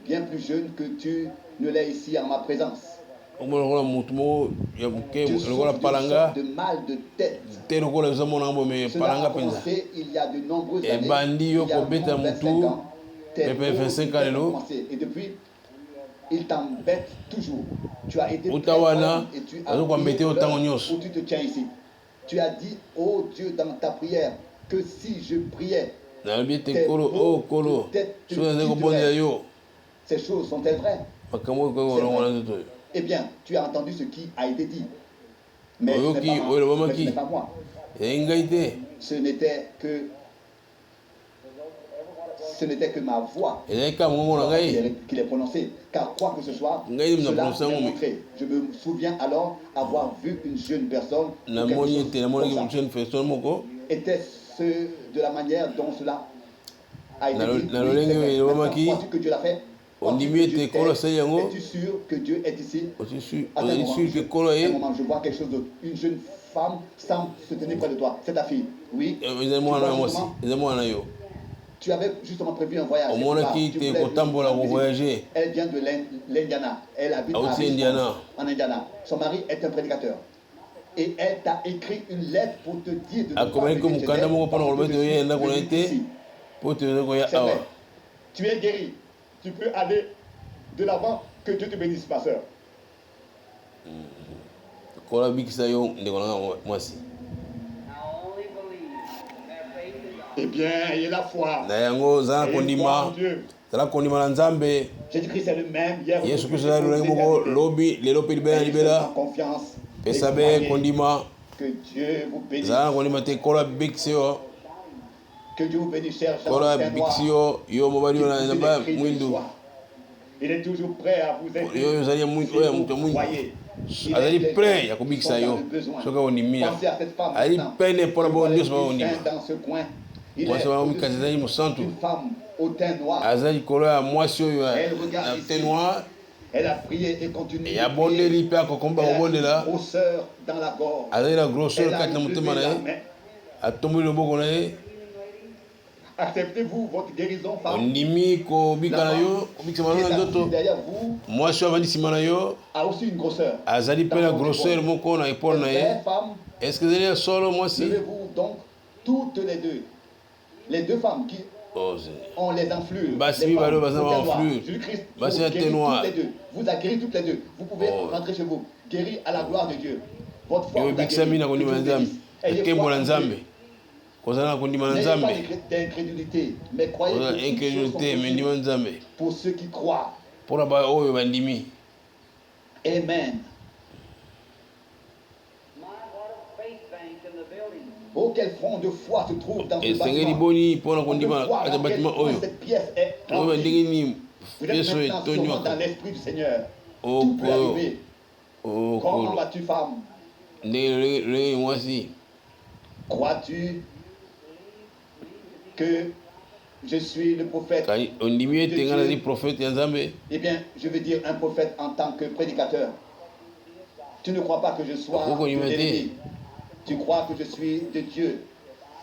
bien plus jeune que tu ne l'es ici en ma présence. Tu souffres de mal de tête. Cela a commencé il y a de nombreuses années. Il y a 25 ans. Et depuis, il t'embête toujours. Tu as été très calme et tu as où tu te tiens ici. Tu as dit, oh Dieu, dans ta prière, que si je priais, ces choses sont-elles vraies? Eh bien, tu as entendu ce qui a été dit. Mais ce n'est pas moi. Ce n'était que ma voix qu'il est prononcée. Car quoi que ce soit, cela m'est montré. Je me souviens alors avoir vu une jeune personne. Était-ce de la manière dont cela a été dit? Crois-tu que Dieu l'a fait? Es-tu sûr que Dieu est ici? Un moment, je vois quelque chose d'autre. Une jeune femme semble se tenir près de toi. C'est ta fille. Oui. Tu avais justement prévu un voyage. Elle vient de l'Indiana. Elle habite en Indiana. Son mari est un prédicateur. Et elle t'a écrit une lettre pour te dire de ne pas venir ici. C'est vrai. Tu es guéri. Tu peux aller de l'avant. Que Dieu te bénisse, ma soeur. Eh bien, ayez la foi. Jésus-Christ est le même hier. Confiance. Que Dieu vous bénisse. Que Dieu vous bénisse, cher Jean. Il est toujours prêt à vous aider. Si vous croyez. Azali prêt ya kubikisa yo soka onimia ali pene pona bo ndio so onima moi ça va me kazayi musantu azali kolo ya mwasi oyo na teint noir. Elle a prié et continué. Et abondeli pe akokomba obondela azali la grosseur kati na motema na ye atomboli loboko na ye. Acceptez-vous votre guérison, femme? Ondimi kobika na yo kobikisa malona nzoto mwasi oyo avandi nsima na yo a aussi une grosseur. azali mpe na grosseur moko na épaule na ye. Est-ce que ezali solo mwasi? Levez-vous donc toutes les deux femmes qui ont les enflures. Basi balo baza ba enflure. Jésus-Christ basi ya teint noir. Vous a guéri toutes les deux. Vous pouvez rentrer chez vous. Guéri à la gloire de Dieu. Votre foi vous a guéri. N'ayez pas d'incrédulité, mais croyez pour ceux qui croient. pour la ba oyo bandimi. Amen. Oh, quel front de foi se trouve dans ce bâtiment. Cette pièce est remplie. Vous êtes maintenant sûrement dans l'esprit du Seigneur. Tout peut arriver. Comment vas-tu, femme? Crois-tu que je suis le prophète de Dieu? Eh bien, je veux dire un prophète en tant que prédicateur. Tu ne crois pas que je sois de l'ennemi. Tu crois que je suis de Dieu.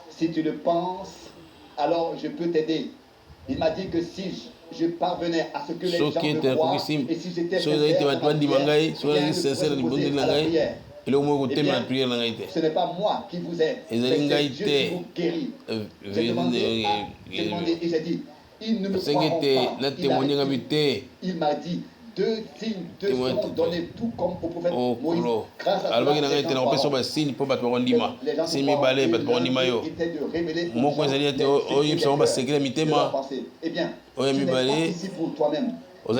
Si tu le penses, alors je peux t'aider. Il m'a dit que si je parvenais à ce que les gens me croient, et si j'étais sincère, ce n'est pas moi qui vous aide, c'est Dieu qui vous guérit. J'ai demandé et j'ai dit, ils ne me croiront pas. Il m'a dit, deux signes seront donnés tout comme au prophète Moïse. Grâce à cela, les gens étaient de révéler aux gens les pensées. Eh bien, tu n'es pas ici pour toi-même. Tu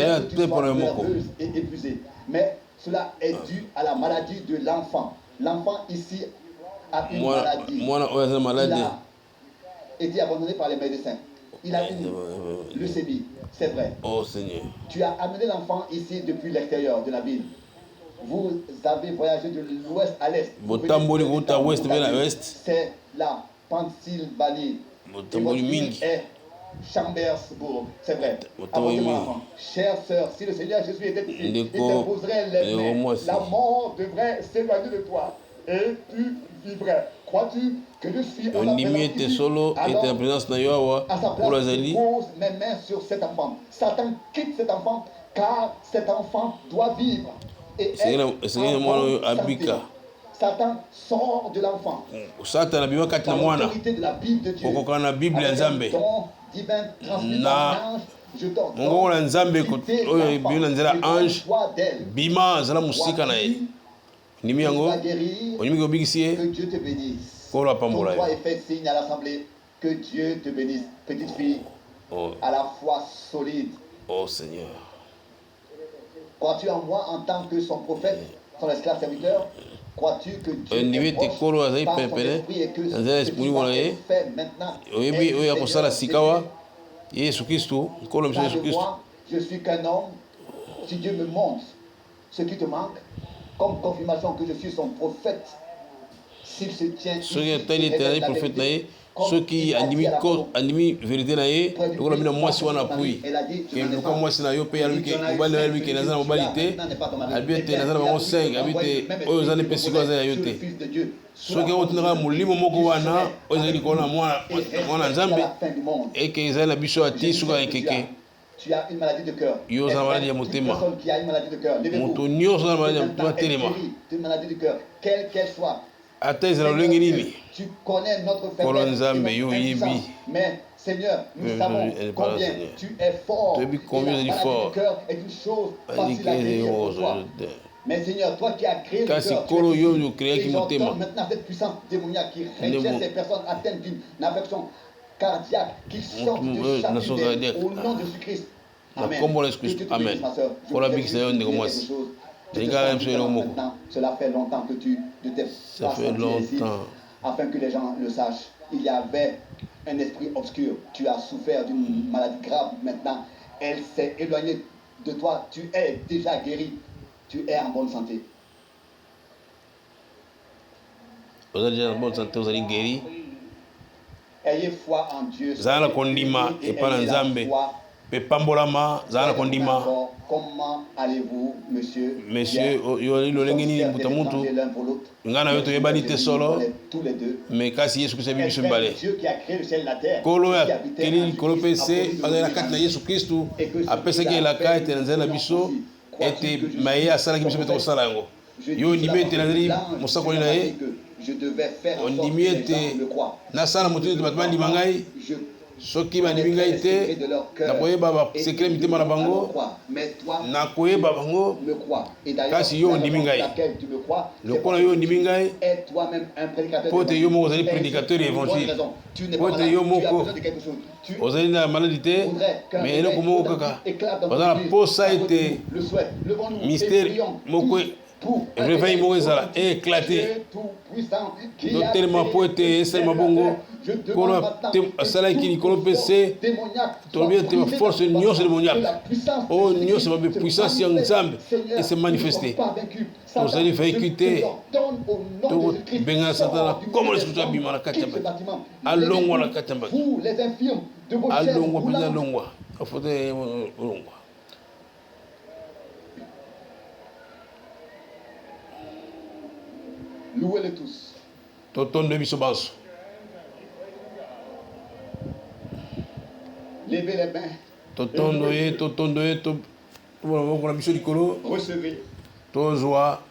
sois nerveuse et épuisée. Mais cela est dû à la maladie de l'enfant. L'enfant ici a une maladie. Il a été abandonné par les médecins. Il a une leucémie, c'est vrai. Oh Seigneur. Tu as amené l'enfant ici depuis l'extérieur de la ville. Vous avez voyagé de l'ouest à l'est. C'est la Pennsylvanie. Et votre ville est Chambersburg, c'est vrai. Chère sœur, si le Seigneur Jésus était ici, il t'imposerait les mains. La mort devrait s'éloigner de toi et tu vivrais. Crois-tu que je suis en la présence ici? Alors, à sa place, je pose mes mains sur cet enfant. Satan quitte cet enfant car cet enfant doit vivre. Et Satan sort de l'enfant. Par l'autorité de la Bible de Dieu. Avec un don divin transmis par l'ange, je t'ordonne quitter l'enfant. Bima zala musika na ye. Nimi yango. Que Dieu te bénisse. Ton doigt est fait signe à l'assemblée. Que Dieu te bénisse. Petite fille, à la foi solide. Oh Seigneur. Crois-tu en moi en tant que son prophète, son esclave serviteur? Crois-tu que Dieu est proche par son esprit et que ce qui va être fait maintenant je suis qu'un homme. Si Dieu me montre ce qui te manque, comme confirmation que je suis son prophète, s'il se tient ici, ceux qui animent vérité na ye lokola mina mwasi wana apui ke lokola mwasi na yo pe ya lui ke mobali na lui ke naza na mobali te abi ete naza na bango 5 abi te oyo oza ne pesi ko aza ya yo te soki otindaka molimo moko wana oyo ezali likolo na mwana nzambe eke ezali na biso ati soki ekeke tu as une maladie de cœur. Yo za maladie ya motema. Personne qui a une maladie de cœur. Moto nyonso na maladie ya motema telema. Une maladie de cœur, quelle qu'elle soit. Ata ezala lolenge nini. Tu connais notre faiblesse. Mais Seigneur, nous savons combien tu es fort. Tu es combien de fort. Le cœur est une chose facile à guérir pour toi. Mais Seigneur, toi qui as créé le cœur, et j'entends maintenant cette puissance démoniaque qui rejette ces personnes atteintes d'une affection cardiaque qui sortent de chaque idée au nom de Jésus-Christ. Amen. Amen. Pour la big saison de moi. Cela fait longtemps que tu ne t'es pas senti ici, afin que les gens le sachent. Il y avait un esprit obscur. Tu as souffert d'une maladie grave. Maintenant, elle s'est éloignée de toi. Tu es déjà guéri. Tu es en bonne santé. Vous êtes déjà en bonne santé, vous êtes guéri. Ayez foi en Dieu. Zana kondima et pas en Zambé. Pepambolama zana kondima. Comment allez-vous, monsieur? Monsieur, yo lolenge nini mutamuntu. Ngana yo toyebani te solo. Mais kasi Yesu Kristo bibi mbale. Dieu qui a créé le ciel et la terre. Kolo ya keli kolo pese azana kati na Yesu Kristo. Apesa ke la kati na nzela biso ete maye asala ki biso beto sala yango. Yo ndimete na zeli musako na ye. Je devais faire en sorte que les gens le croient. soki bandimi ngai te nakoyeba basekre mitema na bango nakoyeba bango kasi yo ondimi ngai lokola yo ondimi ngai mpo te yo moko ozali prédicateur ya évangile mpo te yo moko ozali na maladi te mais eloko moko kaka oza na posa ete mystère moko réveil moko ezala éclaté totelema mpo ete esalema bongo nkolo asalaki likolo mpe se tolobi ete baforce nyonso démoniaque oyo nyonso babe puissance ya nzambe ese manifeste tozali vaincu te tokobengana satana na kombo lesusu abima na kati ya bato alongwa na kati ya bato alongwa mpenza alongwa afote olongwa. Louez-les tous. Totondo biso baso. Levez les mains. Totondo ye to voilà biso likolo. Recevez. Tozwa.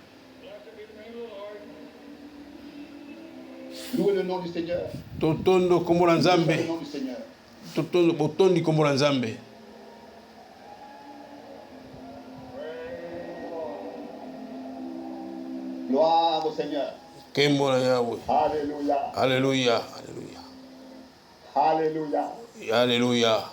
Louez le nom du Seigneur. Totondo kombo la Nzambe. Le nom du Seigneur. Totondo botondi kombo la Nzambe. Gloire au Seigneur. Alléluia. Alléluia. Alléluia. Alléluia. Alléluia.